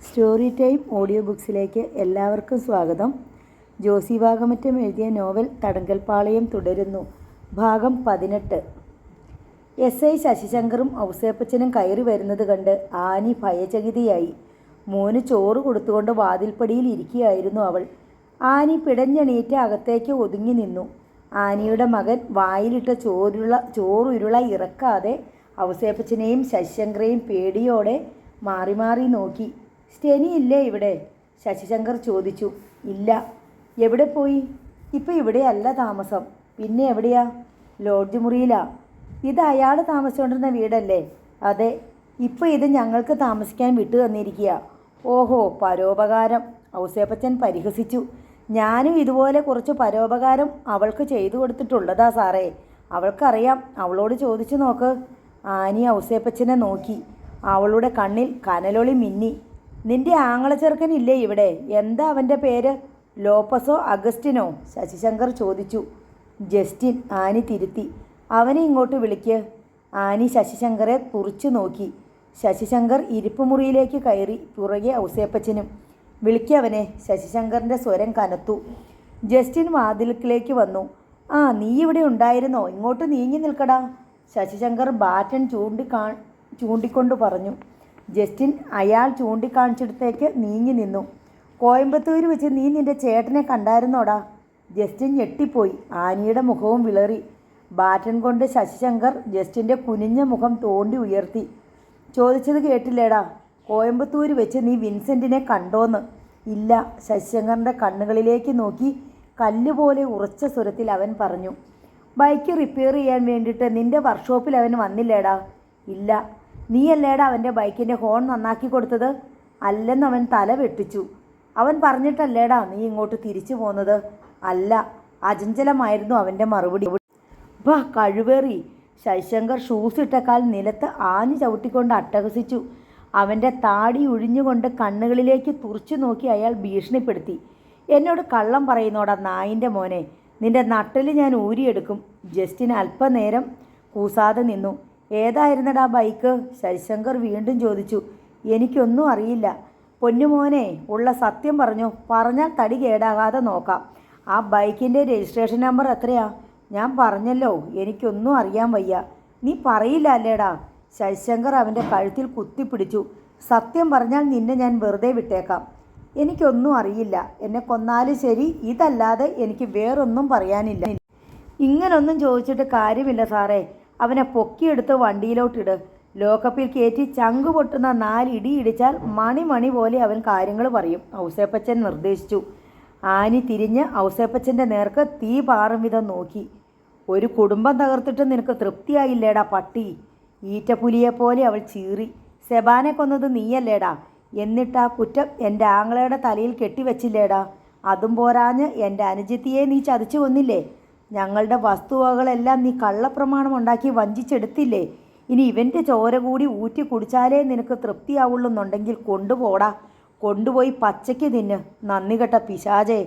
Story time audio ബുക്സിലേക്ക് എല്ലാവർക്കും സ്വാഗതം. ജോസി വാകമറ്റം എഴുതിയ നോവൽ തടങ്കൽപ്പാളയം തുടരുന്നു. ഭാഗം 18. എസ്.ഐ. ശശിശങ്കറും ഔസേപ്പച്ചനും കയറി വരുന്നത് കണ്ട് ആനി ഭയചകിതയായി. മോന് ചോറ് കൊടുത്തുകൊണ്ട് വാതിൽപ്പടിയിൽ ഇരിക്കുകയായിരുന്നു അവൾ. ആനി പിടഞ്ഞെണീറ്റ് അകത്തേക്ക് ഒതുങ്ങി നിന്നു. ആനിയുടെ മകൻ വായിലിട്ട ചോറുരുള ഇറക്കാതെ ഔസേപ്പച്ചനെയും ശശിശങ്കറേയും പേടിയോടെ മാറി മാറി നോക്കി. സ്റ്റെനി ഇല്ലേ ഇവിടെ? ശശിശങ്കർ ചോദിച്ചു. ഇല്ല. എവിടെ പോയി? ഇപ്പം ഇവിടെയല്ല താമസം. പിന്നെ എവിടെയാ? ലോഡ്ജ് മുറിയിലാ. ഇത് അയാൾ താമസിച്ചുകൊണ്ടിരുന്ന വീടല്ലേ? അതെ. ഇപ്പം ഇത് ഞങ്ങൾക്ക് താമസിക്കാൻ വിട്ടു തന്നിരിക്കുക. ഓഹോ, പരോപകാരം. ഔസേപ്പച്ചൻ പരിഹസിച്ചു. ഞാനും ഇതുപോലെ കുറച്ച് പരോപകാരം അവൾക്ക് ചെയ്തു കൊടുത്തിട്ടുള്ളതാ സാറേ. അവൾക്കറിയാം. അവളോട് ചോദിച്ചു നോക്ക്. ആനി ഔസേപ്പച്ചനെ നോക്കി. അവളുടെ കണ്ണിൽ കനലൊളി മിന്നി. നിന്റെ ആങ്ങള ചെറുക്കനില്ലേ ഇവിടെ? എന്താ അവൻ്റെ പേര്? ലോപ്പസോ അഗസ്റ്റിനോ? ശശിശങ്കർ ചോദിച്ചു. ജസ്റ്റിൻ. ആനി തിരുത്തി. അവനെ ഇങ്ങോട്ട് വിളിക്ക്. ആനി ശശിശങ്കറെ തുറിച്ചു നോക്കി. ശശിശങ്കർ ഇരിപ്പുമുറിയിലേക്ക് കയറി. പുറകെ ഔസേപ്പച്ചനും. വിളിക്കവനെ. ശശിശങ്കറിൻ്റെ സ്വരം കനത്തു. ജസ്റ്റിൻ വാതിൽക്കിലേക്ക് വന്നു. ആ, നീ ഇവിടെ ഉണ്ടായിരുന്നോ? ഇങ്ങോട്ട് നീങ്ങി നിൽക്കടാ. ശശിശങ്കർ ബാറ്റൺ ചൂണ്ടിക്കൊണ്ട് പറഞ്ഞു. ജസ്റ്റിൻ അയാൾ ചൂണ്ടിക്കാണിച്ചിടത്തേക്ക് നീങ്ങി നിന്നു. കോയമ്പത്തൂർ വെച്ച് നീ നിന്റെ ചേട്ടനെ കണ്ടായിരുന്നോടാ? ജസ്റ്റിൻ ഞെട്ടിപ്പോയി. ആനിയുടെ മുഖവും വിളറി. ബാറ്റൺ കൊണ്ട് ശശിശങ്കർ ജസ്റ്റിൻ്റെ കുനിഞ്ഞ മുഖം തോണ്ടി ഉയർത്തി. ചോദിച്ചത് കേട്ടില്ലേടാ? കോയമ്പത്തൂർ വെച്ച് നീ വിൻസെൻറ്റിനെ കണ്ടോന്ന്? ഇല്ല. ശശിശങ്കറിൻ്റെ കണ്ണുകളിലേക്ക് നോക്കി കല്ലുപോലെ ഉറച്ച സ്വരത്തിൽ അവൻ പറഞ്ഞു. ബൈക്ക് റിപ്പയർ ചെയ്യാൻ വേണ്ടിയിട്ട് നിന്റെ വർക്ക്ഷോപ്പിൽ അവൻ വന്നില്ലേടാ? ഇല്ല. നീയല്ലേടാ അവൻ്റെ ബൈക്കിൻ്റെ ഹോൺ നന്നാക്കി കൊടുത്തത്? അല്ലെന്ന് അവൻ തല വെട്ടിച്ചു. അവൻ പറഞ്ഞിട്ടല്ലേടാ നീ ഇങ്ങോട്ട് തിരിച്ചു പോന്നത്? അല്ല. അചഞ്ചലമായിരുന്നു അവൻ്റെ മറുപടി. വാ കഴിവേറി. ശശിശങ്കർ ഷൂസ് ഇട്ട കാൽ നിലത്ത് ആഞ്ഞു ചവിട്ടിക്കൊണ്ട് അട്ടഹസിച്ചു. അവൻ്റെ താടി ഒഴിഞ്ഞുകൊണ്ട് കണ്ണുകളിലേക്ക് തുറച്ചു നോക്കി അയാൾ ഭീഷണിപ്പെടുത്തി. എന്നോട് കള്ളം പറയുന്നോടാ നായിൻ്റെ മോനെ. നിന്റെ നട്ടല് ഞാൻ ഊരിയെടുക്കും. ജസ്റ്റിൻ അല്പനേരം കൂസാതെ നിന്നു. ഏതായിരുന്നടാ ബൈക്ക്? ശശിശങ്കർ വീണ്ടും ചോദിച്ചു. എനിക്കൊന്നും അറിയില്ല. പൊന്നുമോനെ, ഉള്ള സത്യം പറഞ്ഞു. പറഞ്ഞാൽ തടി കേടാകാതെ നോക്കാം. ആ ബൈക്കിൻ്റെ രജിസ്ട്രേഷൻ നമ്പർ എത്രയാ? ഞാൻ പറഞ്ഞല്ലോ, എനിക്കൊന്നും അറിയാൻ വയ്യ. നീ പറയില്ല അല്ലേടാ? ശശിശങ്കർ അവൻ്റെ കഴുത്തിൽ കുത്തിപ്പിടിച്ചു. സത്യം പറഞ്ഞാൽ നിന്നെ ഞാൻ വെറുതെ വിട്ടേക്കാം. എനിക്കൊന്നും അറിയില്ല. എന്നെ കൊന്നാലും ശരി. ഇതല്ലാതെ എനിക്ക് വേറൊന്നും പറയാനില്ല. ഇങ്ങനൊന്നും ചോദിച്ചിട്ട് കാര്യമില്ല സാറേ. അവനെ പൊക്കിയെടുത്ത് വണ്ടിയിലോട്ടിട്. ലോക്കപ്പിൽ കയറ്റി ചങ്കു പൊട്ടുന്ന 4 ഇടി ഇടിച്ചാൽ മണി പോലെ അവൻ കാര്യങ്ങൾ പറയും. ഔസേപ്പച്ചൻ നിർദ്ദേശിച്ചു. ആനി തിരിഞ്ഞ് ഔസേപ്പച്ചൻ്റെ നേർക്ക് തീ പാറും വിധം നോക്കി. ഒരു കുടുംബം തകർത്തിട്ട് നിനക്ക് തൃപ്തിയായില്ലേടാ പട്ടി? ഈറ്റപ്പുലിയെപ്പോലെ അവൾ ചീറി. സെബാനെ കൊന്നത് നീയല്ലേടാ? എന്നിട്ട് ആ കുറ്റം എൻ്റെ ആങ്ങളയുടെ തലയിൽ കെട്ടിവെച്ചില്ലേടാ? അതും പോരാഞ്ഞ് എൻ്റെ അനുജത്തിയെ നീ ചതിച്ചു കൊന്നില്ലേ? ഞങ്ങളുടെ വസ്തുവകളെല്ലാം നീ കള്ളപ്രമാണം ഉണ്ടാക്കി വഞ്ചിച്ചെടുത്തില്ലേ? ഇനി ഇവൻ്റെ ചോര കൂടി ഊറ്റി കുടിച്ചാലേ നിനക്ക് തൃപ്തിയാവുള്ളൂന്നുണ്ടെങ്കിൽ കൊണ്ടുപോടാ. കൊണ്ടുപോയി പച്ചയ്ക്ക് തിന്ന്. നന്ദി കെട്ട പിശാചേ.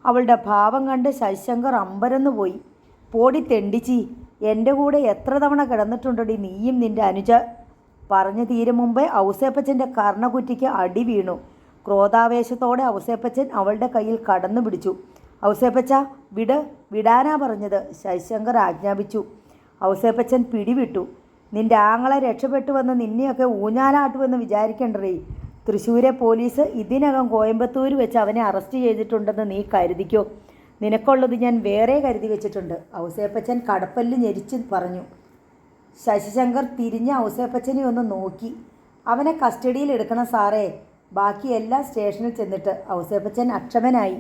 അവളുടെ ഭാവം കണ്ട് ശശിശങ്കർ അമ്പരന്നു പോയി. പോടി തെണ്ടിച്ചി. എൻ്റെ കൂടെ എത്ര തവണ കിടന്നിട്ടുണ്ടടി നീയും നിൻ്റെ അനുജ. പറഞ്ഞു തീരും മുമ്പേ ഔസേപ്പച്ചൻ്റെ കർണകുറ്റിക്ക് അടി വീണു. ക്രോധാവേശത്തോടെ ഔസേപ്പച്ചൻ അവളുടെ കയ്യിൽ കടന്നു പിടിച്ചു. ഔസേപ്പച്ച വിടാനാ പറഞ്ഞത്. ശശിശങ്കർ ആജ്ഞാപിച്ചു. ഔസേപ്പച്ചൻ പിടിവിട്ടു. നിന്റെ ആങ്ങളെ രക്ഷപ്പെട്ടു വന്ന് നിന്നെയൊക്കെ ഊഞ്ഞാലാട്ടുമെന്ന് വിചാരിക്കണ്ടേ? തൃശ്ശൂരെ പോലീസ് ഇതിനകം കോയമ്പത്തൂർ വെച്ച് അവനെ അറസ്റ്റ് ചെയ്തിട്ടുണ്ടെന്ന് നീ കരുതിക്കോ. നിനക്കുള്ളത് ഞാൻ വേറെ കരുതി വെച്ചിട്ടുണ്ട്. ഔസേപ്പച്ചൻ കടപ്പല്ല് ഞെരിച്ച് പറഞ്ഞു. ശശിശങ്കർ തിരിഞ്ഞ് ഔസേപ്പച്ചനെ ഒന്ന് നോക്കി. അവനെ കസ്റ്റഡിയിൽ എടുക്കണം സാറേ. ബാക്കി എല്ലാ സ്റ്റേഷനിൽ ചെന്നിട്ട്. ഔസേപ്പച്ചൻ അക്ഷമനായി.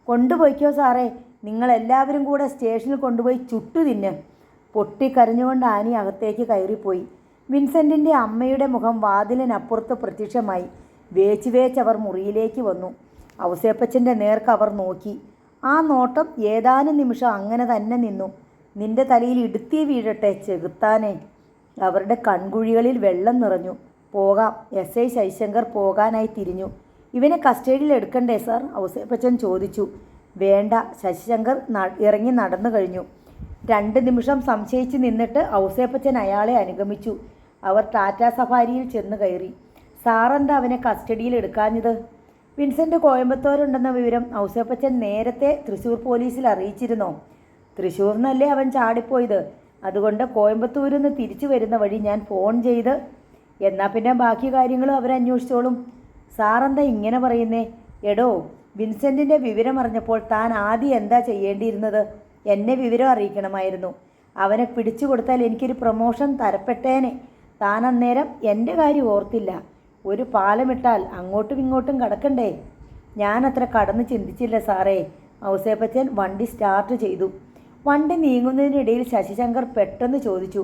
കൊണ്ടുപോയിക്കോ സാറേ. നിങ്ങളെല്ലാവരും കൂടെ സ്റ്റേഷനിൽ കൊണ്ടുപോയി ചുട്ടു തിന്ന്. പൊട്ടിക്കരഞ്ഞുകൊണ്ട് ആനി അകത്തേക്ക് കയറിപ്പോയി. വിൻസെൻറ്റിൻ്റെ അമ്മയുടെ മുഖം വാതിലിനപ്പുറത്ത് പ്രത്യക്ഷമായി. വേച്ചവർ മുറിയിലേക്ക് വന്നു. ഔസേപ്പച്ചൻ്റെ നേർക്ക് അവർ നോക്കി. ആ നോട്ടം ഏതാനും നിമിഷം അങ്ങനെ തന്നെ നിന്നു. നിന്റെ തലയിൽ ഇടുത്തി വീഴട്ടെ ചെകുത്താനെ. അവരുടെ കൺകുഴികളിൽ വെള്ളം നിറഞ്ഞു. പോകാം. എസ്.ഐ. ശശിശങ്കർ പോകാനായി തിരിഞ്ഞു. ഇവനെ കസ്റ്റഡിയിൽ എടുക്കണ്ടേ സാർ? ഔസേപ്പച്ചൻ ചോദിച്ചു. വേണ്ട. ശശിശങ്കർ ഇറങ്ങി നടന്നു കഴിഞ്ഞു. 2 നിമിഷം സംശയിച്ച് നിന്നിട്ട് ഔസേപ്പച്ചൻ അയാളെ അനുഗമിച്ചു. അവർ ടാറ്റ സഫാരിയിൽ ചെന്ന് കയറി. സാറെന്താ അവനെ കസ്റ്റഡിയിൽ എടുക്കാഞ്ഞത്? വിൻസെൻ്റ് കോയമ്പത്തൂരുണ്ടെന്ന വിവരം ഔസേപ്പച്ചൻ നേരത്തെ തൃശ്ശൂർ പോലീസിൽ അറിയിച്ചിരുന്നോ? തൃശ്ശൂർ നിന്നല്ലേ അവൻ ചാടിപ്പോയത്. അതുകൊണ്ട് കോയമ്പത്തൂരിൽ നിന്ന് തിരിച്ചു വരുന്ന വഴി ഞാൻ ഫോൺ ചെയ്ത്. എന്നാൽ പിന്നെ ബാക്കി കാര്യങ്ങളും അവരന്വേഷിച്ചോളും. സാറെന്താ ഇങ്ങനെ പറയുന്നേ? എടോ, വിൻസെൻറ്റിൻ്റെ വിവരം അറിഞ്ഞപ്പോൾ താൻ ആദ്യം എന്താ ചെയ്യേണ്ടിയിരുന്നത്? എന്നെ വിവരം അറിയിക്കണമായിരുന്നു. അവനെ പിടിച്ചു കൊടുത്താൽ എനിക്കൊരു പ്രൊമോഷൻ തരപ്പെട്ടേനെ. താൻ അന്നേരം എൻ്റെ കാര്യം ഓർത്തില്ല. ഒരു പാലമിട്ടാൽ അങ്ങോട്ടും ഇങ്ങോട്ടും കടക്കണ്ടേ? ഞാനത്ര കടന്ന് ചിന്തിച്ചില്ല സാറേ. ഔസേപ്പച്ചൻ വണ്ടി സ്റ്റാർട്ട് ചെയ്തു. വണ്ടി നീങ്ങുന്നതിനിടയിൽ ശശിശങ്കർ പെട്ടെന്ന് ചോദിച്ചു,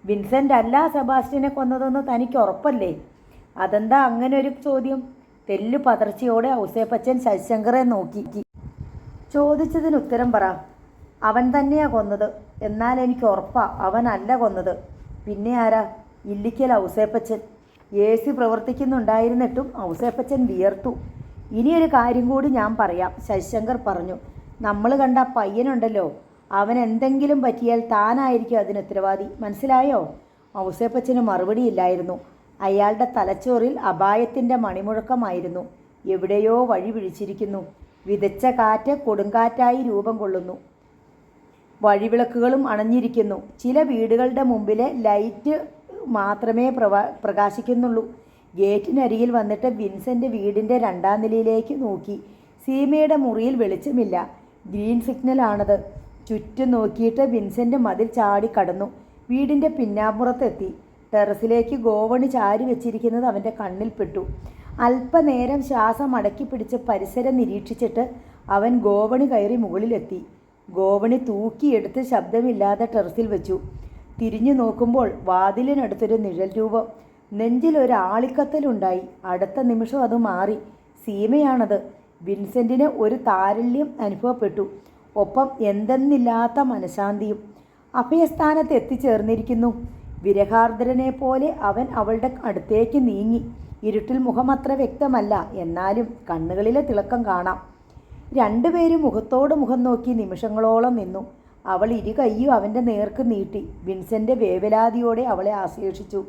വിൻസെൻ്റ് അല്ല സെബാസ്റ്റ്യനെ കൊന്നതെന്ന് തനിക്ക് ഉറപ്പല്ലേ? അതെന്താ അങ്ങനെ ഒരു ചോദ്യം? തെല്ലു പതർച്ചയോടെ ഔസേപ്പച്ചൻ ശശിശങ്കറെ നോക്കി. ചോദിച്ചതിന് ഉത്തരം പറ. അവൻ തന്നെയാ കൊന്നത്. എന്നാൽ എനിക്ക് ഉറപ്പാ അവനല്ല കൊന്നത്. പിന്നെ ആരാ? ഇല്ലിക്കൽ ഔസേപ്പച്ചൻ. AC പ്രവർത്തിക്കുന്നുണ്ടായിരുന്നിട്ടും ഔസേപ്പച്ചൻ വിയർത്തു. ഇനിയൊരു കാര്യം കൂടി ഞാൻ പറയാം, ശശിശങ്കർ പറഞ്ഞു. നമ്മൾ കണ്ട പയ്യനുണ്ടല്ലോ, അവൻ എന്തെങ്കിലും പറ്റിയാൽ താനായിരിക്കും അതിന് ഉത്തരവാദി. മനസ്സിലായോ? ഔസേപ്പച്ചന് മറുപടിയില്ലായിരുന്നു. അയാളുടെ തലച്ചോറിൽ അപായത്തിൻ്റെ മണിമുഴക്കമായിരുന്നു. എവിടെയോ വഴി പിഴിച്ചിരിക്കുന്നു. വിതച്ച കാറ്റ് കൊടുങ്കാറ്റായി രൂപം കൊള്ളുന്നു. വഴിവിളക്കുകളും അണഞ്ഞിരിക്കുന്നു. ചില വീടുകളുടെ മുമ്പിലെ ലൈറ്റ് മാത്രമേ പ്രകാശിക്കുന്നുള്ളൂ. ഗേറ്റിനരികിൽ വന്നിട്ട് വിൻസെൻ്റ് വീടിൻ്റെ 2ാം നിലയിലേക്ക് നോക്കി. സീമയുടെ മുറിയിൽ വെളിച്ചമില്ല. ഗ്രീൻ സിഗ്നലാണത്. ചുറ്റും നോക്കിയിട്ട് വിൻസെൻ്റ് മതിൽ ചാടി കടന്നു. വീടിൻ്റെ പിന്നാമ്പുറത്തെത്തി. ടെറസിലേക്ക് ഗോവണി ചാരി വെച്ചിരിക്കുന്നത് അവൻ്റെ കണ്ണിൽപ്പെട്ടു. അല്പനേരം ശ്വാസം അടക്കി പിടിച്ച് പരിസരം നിരീക്ഷിച്ചിട്ട് അവൻ ഗോവണി കയറി മുകളിലെത്തി. ഗോവണി തൂക്കിയെടുത്ത് ശബ്ദമില്ലാതെ ടെറസിൽ വെച്ചു. തിരിഞ്ഞു നോക്കുമ്പോൾ വാതിലിനടുത്തൊരു നിഴൽ രൂപം. നെഞ്ചിലൊരാളിക്കത്തലുണ്ടായി. അടുത്ത നിമിഷം അത് മാറി. സീമയാണത്. വിൻസെൻറ്റിന് ഒരു താരല്യം അനുഭവപ്പെട്ടു. ഒപ്പം എന്തെന്നില്ലാത്ത മനഃശാന്തിയും. അഭയസ്ഥാനത്ത് എത്തിച്ചേർന്നിരിക്കുന്നു. വിരഹാർദ്രനെ പോലെ അവൻ അവളുടെ അടുത്തേക്ക് നീങ്ങി. ഇരുട്ടിൽ മുഖമത്ര വ്യക്തമല്ല, എന്നാലും കണ്ണുകളിലെ തിളക്കം കാണാം. രണ്ടുപേരും മുഖത്തോട് മുഖം നോക്കി നിമിഷങ്ങളോളം നിന്നു. അവൾ കൈയും അവൻ്റെ നേർക്ക് നീട്ടി. വിൻസെൻ്റ് വേവലാതിയോടെ അവളെ ആശ്ലേഷിച്ചു.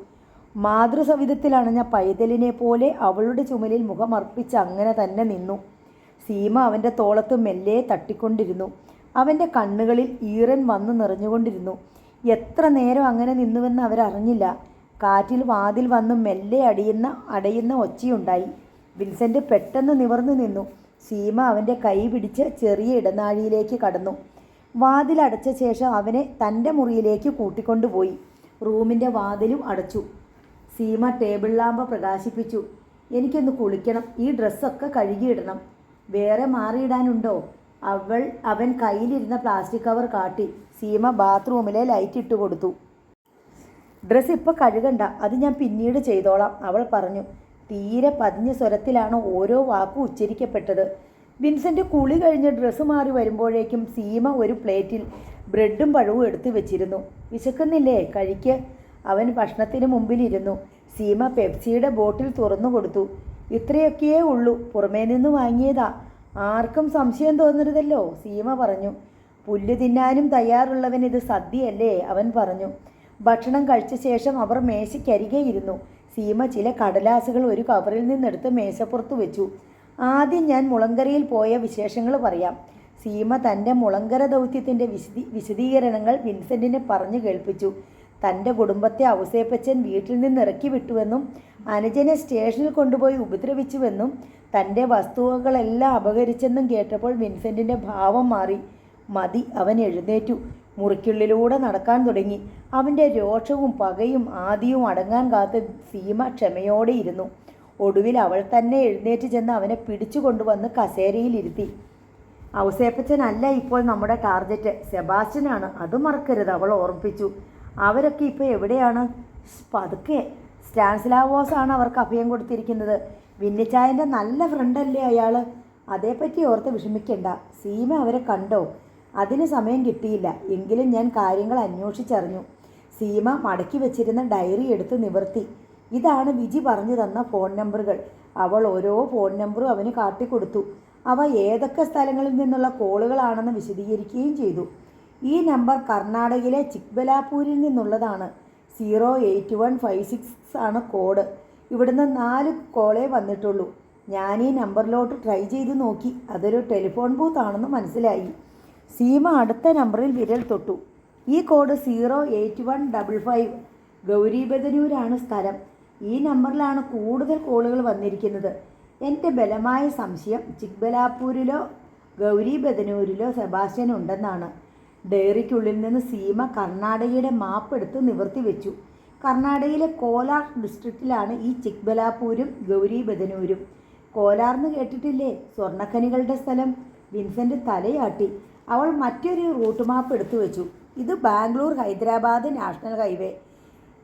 മാതൃസവിധത്തിലണഞ്ഞ പൈതലിനെ പോലെ അവളുടെ ചുമലിൽ മുഖമർപ്പിച്ച് അങ്ങനെ തന്നെ നിന്നു. സീമ അവൻ്റെ തോളത്ത് മെല്ലെ തട്ടിക്കൊണ്ടിരുന്നു. അവൻ്റെ കണ്ണുകളിൽ ഈറൻ വന്നു നിറഞ്ഞുകൊണ്ടിരുന്നു. എത്ര നേരം അങ്ങനെ നിന്നുവെന്ന് അവരറിഞ്ഞില്ല. കാറ്റിൽ വാതിൽ വന്ന് മെല്ലെ അടയുന്ന ഒച്ചയുണ്ടായി. വിൻസെൻ്റ് പെട്ടെന്ന് നിവർന്നു നിന്നു. സീമ അവൻ്റെ കൈ പിടിച്ച് ചെറിയ ഇടനാഴിയിലേക്ക് കടന്നു. വാതിലടച്ച ശേഷം അവനെ തൻ്റെ മുറിയിലേക്ക് കൂട്ടിക്കൊണ്ടുപോയി. റൂമിൻ്റെ വാതിലും അടച്ചു. സീമ ടേബിൾ ലാമ്പ് പ്രകാശിപ്പിച്ചു. എനിക്കൊന്ന് കുളിക്കണം. ഈ ഡ്രസ്സൊക്കെ കഴുകിയിടണം. വേറെ മാറിയിടാനുണ്ടോ? അവൻ കയ്യിലിരുന്ന പ്ലാസ്റ്റിക് കവർ കാട്ടി. സീമ ബാത്റൂമിലെ ലൈറ്റ് ഇട്ട് കൊടുത്തു. ഡ്രസ്സ് ഇപ്പോൾ കഴുകണ്ട, അത് ഞാൻ പിന്നീട് ചെയ്തോളാം, അവൾ പറഞ്ഞു. തീരെ പതിഞ്ഞ സ്വരത്തിലാണ് ഓരോ വാക്കും ഉച്ചരിക്കപ്പെട്ടത്. വിൻസെൻ്റ് കുളി കഴിഞ്ഞ് ഡ്രസ്സ് മാറി വരുമ്പോഴേക്കും സീമ ഒരു പ്ലേറ്റിൽ ബ്രെഡും പഴവും എടുത്തു വെച്ചിരുന്നു. വിശക്കുന്നില്ലേ? കഴിക്ക്. അവൻ ഭക്ഷണത്തിന് മുമ്പിലിരുന്നു. സീമ പെപ്സിയുടെ ബോട്ടിൽ തുറന്നു കൊടുത്തു. ഇത്രയൊക്കെയേ ഉള്ളൂ, പുറമേ നിന്ന് വാങ്ങിയതാ. ആർക്കും സംശയം തോന്നരുതല്ലോ, സീമ പറഞ്ഞു. പുല്ല് തിന്നാനും തയ്യാറുള്ളവൻ ഇത് സദ്യയല്ലേ, അവൻ പറഞ്ഞു. ഭക്ഷണം കഴിച്ച ശേഷം അവർ മേശയ്ക്കരികെ ഇരുന്നു. സീമ ചില കടലാസുകൾ ഒരു കവറിൽ നിന്നെടുത്ത് മേശപ്പുറത്ത് വെച്ചു. ആദ്യം ഞാൻ മുളങ്കരയിൽ പോയ വിശേഷങ്ങൾ പറയാം. സീമ തൻ്റെ മുളങ്കര ദൗത്യത്തിൻ്റെ വിശദീകരണങ്ങൾ വിൻസെൻറ്റിനെ പറഞ്ഞു കേൾപ്പിച്ചു. തൻ്റെ കുടുംബത്തെ ഔസേപ്പച്ചൻ വീട്ടിൽ നിന്ന് ഇറക്കി വിട്ടുവെന്നും അനുജനെ സ്റ്റേഷനിൽ കൊണ്ടുപോയി ഉപദ്രവിച്ചുവെന്നും തൻ്റെ വസ്തുവകളെല്ലാം അപഹരിച്ചെന്നും കേട്ടപ്പോൾ വിൻസെൻറ്റിൻ്റെ ഭാവം മാറി. മതി, അവൻ എഴുന്നേറ്റു. മുറിക്കുള്ളിലൂടെ നടക്കാൻ തുടങ്ങി. അവൻ്റെ രോഷവും പകയും ആദിയും അടങ്ങാൻ കാത്ത് സീമ ക്ഷമയോടെ ഇരുന്നു. ഒടുവിൽ അവൾ തന്നെ എഴുന്നേറ്റ് ചെന്ന് അവനെ പിടിച്ചു കൊണ്ടുവന്ന് കസേരയിലിരുത്തി. ഔസേപ്പച്ചനല്ല ഇപ്പോൾ നമ്മുടെ ടാർഗറ്റ്, സെബാസ്റ്റ്യനാണ്, അത് മറക്കരുത്, അവൾ ഓർമ്മിപ്പിച്ചു. അവരൊക്കെ ഇപ്പോൾ എവിടെയാണ്? പതുക്കെ. സ്റ്റാൻസ്ലാവോസാണ് അവർക്ക് അഭയം കൊടുത്തിരിക്കുന്നത്. വിന്നിച്ചായൻ്റെ നല്ല ഫ്രണ്ടല്ലേ അയാൾ. അതേപ്പറ്റി ഓർത്ത് വിഷമിക്കണ്ട. സീമ അവരെ കണ്ടോ? അതിന് സമയം കിട്ടിയില്ല. എങ്കിലും ഞാൻ കാര്യങ്ങൾ അന്വേഷിച്ചറിഞ്ഞു. സീമ മടക്കി വെച്ചിരുന്ന ഡയറി എടുത്ത് നിവർത്തി. ഇതാണ് വിജി പറഞ്ഞു തന്ന ഫോൺ നമ്പറുകൾ. അവൾ ഓരോ ഫോൺ നമ്പറും അവന് കാട്ടിക്കൊടുത്തു. അവ ഏതൊക്കെ സ്ഥലങ്ങളിൽ നിന്നുള്ള കോളുകളാണെന്ന് വിശദീകരിക്കുകയും ചെയ്തു. ഈ നമ്പർ കർണാടകയിലെ ചിക്ബലാപൂരിൽ നിന്നുള്ളതാണ്. 08156 ആണ് കോഡ്. ഇവിടുന്ന് 4 കോളേ വന്നിട്ടുള്ളൂ. ഞാൻ ഈ നമ്പറിലോട്ട് ട്രൈ ചെയ്ത് നോക്കി. അതൊരു ടെലിഫോൺ ബൂത്ത് ആണെന്ന് മനസ്സിലായി. സീമ അടുത്ത നമ്പറിൽ വിരൽ തൊട്ടു. ഈ കോഡ് 08155. ഗൗരീബദനൂരാണ് സ്ഥലം. ഈ നമ്പറിലാണ് കൂടുതൽ കോളുകൾ വന്നിരിക്കുന്നത്. എൻ്റെ ബലമായ സംശയം ചിക്ബലാപൂരിലോ ഗൗരീബദനൂരിലോ സെബാസ്റ്റ്യൻ ഉണ്ടെന്നാണ്. ഡയറിക്കുള്ളിൽ നിന്ന് സീമ കർണാടകയുടെ മാപ്പ് എടുത്ത് നിവർത്തി വെച്ചു. കർണാടകയിലെ കോലാർ ഡിസ്ട്രിക്റ്റിലാണ് ഈ ചിക്ബലാപൂരും ഗൗരീബദനൂരും. കോലാർന്ന് കേട്ടിട്ടില്ലേ? സ്വർണ്ണഖനികളുടെ സ്ഥലം. വിൻസെൻ്റ് തലയാട്ടി. അവൾ മറ്റൊരു റൂട്ട് മാപ്പ് എടുത്തു വെച്ചു. ഇത് Bangalore Hyderabad national highway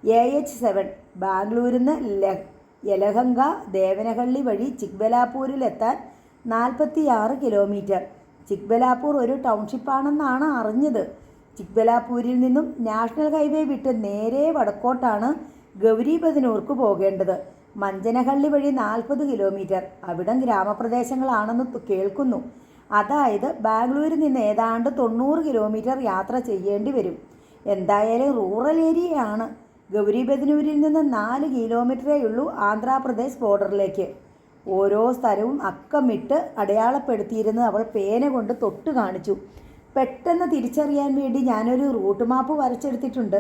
AH7. ബാംഗ്ലൂരിൽ നിന്ന് യലഹങ്ക ദേവനഹള്ളി വഴി ചിക്ബലാപൂരിലെത്താൻ 46 കിലോമീറ്റർ. ചിക്ബലാപൂർ ഒരു ടൗൺഷിപ്പാണെന്നാണ് അറിഞ്ഞത്. ചിക്ബലാപൂരിൽ നിന്നും നാഷണൽ ഹൈവേ വിട്ട് നേരെ വടക്കോട്ടാണ് ഗൗരീബദനൂർക്ക് പോകേണ്ടത്. മഞ്ചനഹള്ളി വഴി 40 കിലോമീറ്റർ. അവിടം ഗ്രാമപ്രദേശങ്ങളാണെന്ന് കേൾക്കുന്നു. അതായത് ബാംഗ്ലൂരിൽ നിന്ന് ഏതാണ്ട് 90 കിലോമീറ്റർ യാത്ര ചെയ്യേണ്ടി വരും. എന്തായാലും റൂറൽ ഏരിയയാണ്. ഗൗരീബദനൂരിൽ നിന്ന് 4 കിലോമീറ്ററേ ഉള്ളൂ ആന്ധ്രാപ്രദേശ് ബോർഡറിലേക്ക്. ഓരോ സ്ഥലവും അക്കമിട്ട് അടയാളപ്പെടുത്തിയിരുന്ന് അവൾ പേന കൊണ്ട് തൊട്ട് കാണിച്ചു. പെട്ടെന്ന് തിരിച്ചറിയാൻ വേണ്ടി ഞാനൊരു റൂട്ട് മാപ്പ് വരച്ചെടുത്തിട്ടുണ്ട്.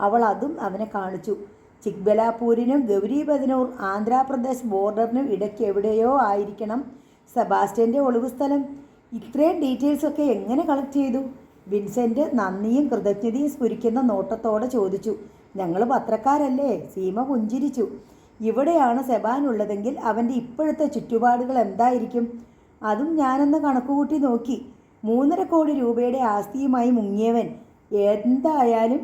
അവൾ അതും അവനെ കാണിച്ചു. ചിക്ബലാപൂരിനും ഗൗരീബദനൂർ ആന്ധ്രാപ്രദേശ് ബോർഡറിനും ഇടയ്ക്ക് എവിടെയോ ആയിരിക്കണം സെബാസ്റ്റ്യൻ്റെ ഒളിവ് സ്ഥലം. ഇത്രയും ഡീറ്റെയിൽസൊക്കെ എങ്ങനെ കളക്ട് ചെയ്തു? വിൻസെൻ്റ് നന്ദിയും കൃതജ്ഞതയും സ്ഫുരിക്കുന്ന നോട്ടത്തോടെ ചോദിച്ചു. ഞങ്ങൾ പത്രക്കാരല്ലേ? സീമ പുഞ്ചിരിച്ചു. ഇവിടെയാണ് സെബാൻ ഉള്ളതെങ്കിൽ അവൻ്റെ ഇപ്പോഴത്തെ ചുറ്റുപാടുകൾ എന്തായിരിക്കും? അതും ഞാനൊന്ന് കണക്കുകൂട്ടി നോക്കി. 3.5 കോടി രൂപയുടെ ആസ്തിയുമായി മുങ്ങിയവൻ എന്തായാലും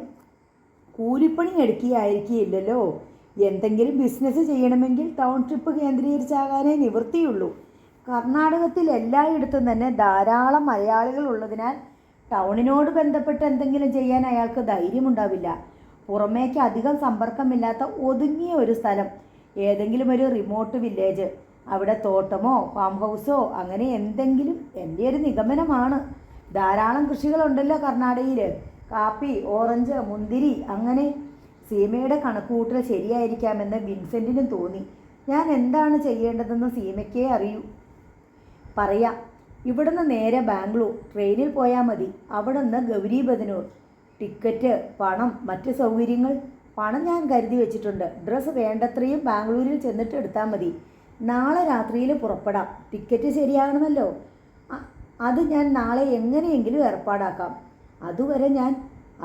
കൂലിപ്പണി എടുക്കുകയായിരിക്കില്ലല്ലോ. എന്തെങ്കിലും ബിസിനസ് ചെയ്യണമെങ്കിൽ ടൗൺഷിപ്പ് കേന്ദ്രീകരിച്ചാകാനേ നിവൃത്തിയുള്ളൂ. കർണാടകത്തിൽ എല്ലായിടത്തും തന്നെ ധാരാളം മലയാളികൾ ഉള്ളതിനാൽ ടൗണിനോട് ബന്ധപ്പെട്ട് എന്തെങ്കിലും ചെയ്യാൻ അയാൾക്ക് ധൈര്യമുണ്ടാവില്ല. പുറമേക്ക് അധികം സമ്പർക്കമില്ലാത്ത ഒതുങ്ങിയ ഒരു സ്ഥലം, ഏതെങ്കിലും ഒരു റിമോട്ട് വില്ലേജ്, അവിടെ തോട്ടമോ ഫാം ഹൗസോ അങ്ങനെ എന്തെങ്കിലും. എൻ്റെ ഒരു നിഗമനമാണ്. ധാരാളം കൃഷികളുണ്ടല്ലോ കർണാടകയിൽ. കാപ്പി, ഓറഞ്ച്, മുന്തിരി അങ്ങനെ. സീമയുടെ കണക്കുകൂട്ടൽ ശരിയായിരിക്കാമെന്ന് വിൻസെൻറ്റിനും തോന്നി. ഞാൻ എന്താണ് ചെയ്യേണ്ടതെന്ന് സീമയ്ക്കേ അറിയൂ. പറയാം. ഇവിടുന്ന് നേരെ ബാംഗ്ലൂർ ട്രെയിനിൽ പോയാൽ മതി. അവിടെ നിന്ന് ഗൗരീബദനൂർ. ടിക്കറ്റ്, പണം, മറ്റ് സൗകര്യങ്ങൾ. പണം ഞാൻ കരുതി വെച്ചിട്ടുണ്ട്. ഡ്രസ്സ് വേണ്ടത്രയും ബാംഗ്ലൂരിൽ ചെന്നിട്ട് എടുത്താൽ മതി. നാളെ രാത്രിയിൽ പുറപ്പെടാം. ടിക്കറ്റ് ശരിയാകണമല്ലോ. അത് ഞാൻ നാളെ എങ്ങനെയെങ്കിലും ഏർപ്പാടാക്കാം. അതുവരെ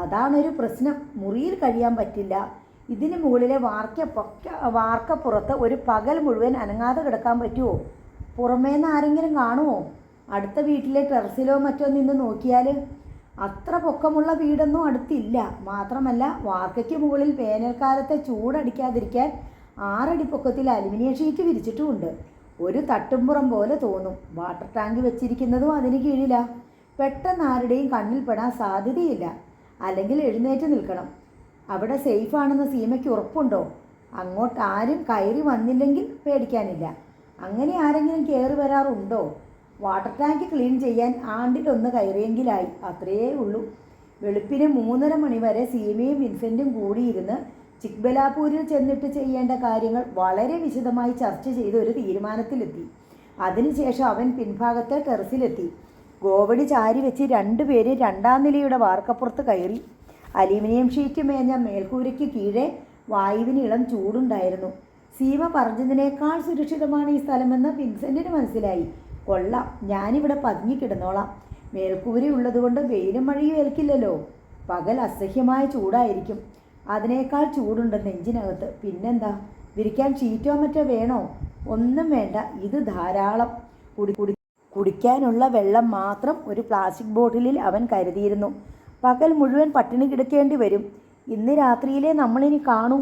അതാണൊരു പ്രശ്നം. മുറിയിൽ കഴിയാൻ പറ്റില്ല. ഇതിന് മുകളിലെ വാർക്കപ്പുറത്ത് ഒരു പകൽ മുഴുവൻ അനങ്ങാതെ കിടക്കാൻ പറ്റുമോ? പുറമേന്ന് ആരെങ്കിലും കാണുമോ? അടുത്ത വീട്ടിലെ ടെറസിലോ മറ്റോ നിന്ന് നോക്കിയാൽ അത്ര പൊക്കമുള്ള വീടൊന്നും അടുത്തില്ല. മാത്രമല്ല വാർക്കയ്ക്ക് മുകളിൽ വേനൽക്കാലത്തെ ചൂടടിക്കാതിരിക്കാൻ 6 അടി പൊക്കത്തിൽ അലുമിനിയം ഷീറ്റ് വിരിച്ചിട്ടുമുണ്ട്. ഒരു തട്ടുംപുറം പോലെ തോന്നും. വാട്ടർ ടാങ്ക് വെച്ചിരിക്കുന്നതും അതിന് കീഴിലാ. പെട്ടെന്ന് ആരുടെയും കണ്ണിൽപ്പെടാൻ സാധ്യതയില്ല. അല്ലെങ്കിൽ എഴുന്നേറ്റ് നിൽക്കണം. അവിടെ സേഫാണെന്ന് സീമയ്ക്ക് ഉറപ്പുണ്ടോ? അങ്ങോട്ട് ആരും കയറി വന്നില്ലെങ്കിൽ പേടിക്കാനില്ല. അങ്ങനെ ആരെങ്കിലും കയറി വരാറുണ്ടോ? വാട്ടർ ടാങ്ക് ക്ലീൻ ചെയ്യാൻ ആണ്ടിലൊന്ന് കയറിയെങ്കിലായി. അത്രയേ ഉള്ളൂ. വെളുപ്പിന് 3:30 മണി വരെ സീമയും വിൻസെൻറ്റും കൂടിയിരുന്ന് ചിക്ബലാപൂരിൽ ചെന്നിട്ട് ചെയ്യേണ്ട കാര്യങ്ങൾ വളരെ വിശദമായി ചർച്ച ചെയ്ത് ഒരു തീരുമാനത്തിലെത്തി. അതിനുശേഷം അവൻ പിൻഭാഗത്തെ ടെറസിലെത്തി. ഗോവണി ചാരി വെച്ച് 2 പേരും 2-ാം നിലയുടെ വാർക്കപ്പുറത്ത് കയറി. അലൂമിനിയം ഷീറ്റ് മേഞ്ഞ മേൽക്കൂരയ്ക്ക് കീഴെ വായുവിന് ഇളം ചൂടുണ്ടായിരുന്നു. സീമ പറഞ്ഞതിനേക്കാൾ സുരക്ഷിതമാണ് ഈ സ്ഥലമെന്ന് വിൻസെൻറ്റിന് മനസ്സിലായി. കൊള്ളാം, ഞാനിവിടെ പതുങ്ങിക്കിടന്നോളാം. മേൽക്കൂരയുള്ളതുകൊണ്ട് വെയിലും മഴയും ഏൽക്കില്ലല്ലോ. പകൽ അസഹ്യമായ ചൂടായിരിക്കും. അതിനേക്കാൾ ചൂടുണ്ട് നെഞ്ചിനകത്ത്. പിന്നെന്താ, വിരിക്കാൻ ഷീറ്റോ മറ്റോ വേണോ? ഒന്നും വേണ്ട, ഇത് ധാരാളം. കുടിക്കാനുള്ള വെള്ളം മാത്രം ഒരു പ്ലാസ്റ്റിക് ബോട്ടിലിൽ അവൻ കരുതിയിരുന്നു. പകൽ മുഴുവൻ പട്ടിണി കിടക്കേണ്ടി വരും. ഇന്ന് രാത്രിയിലേ നമ്മളിനി കാണൂ.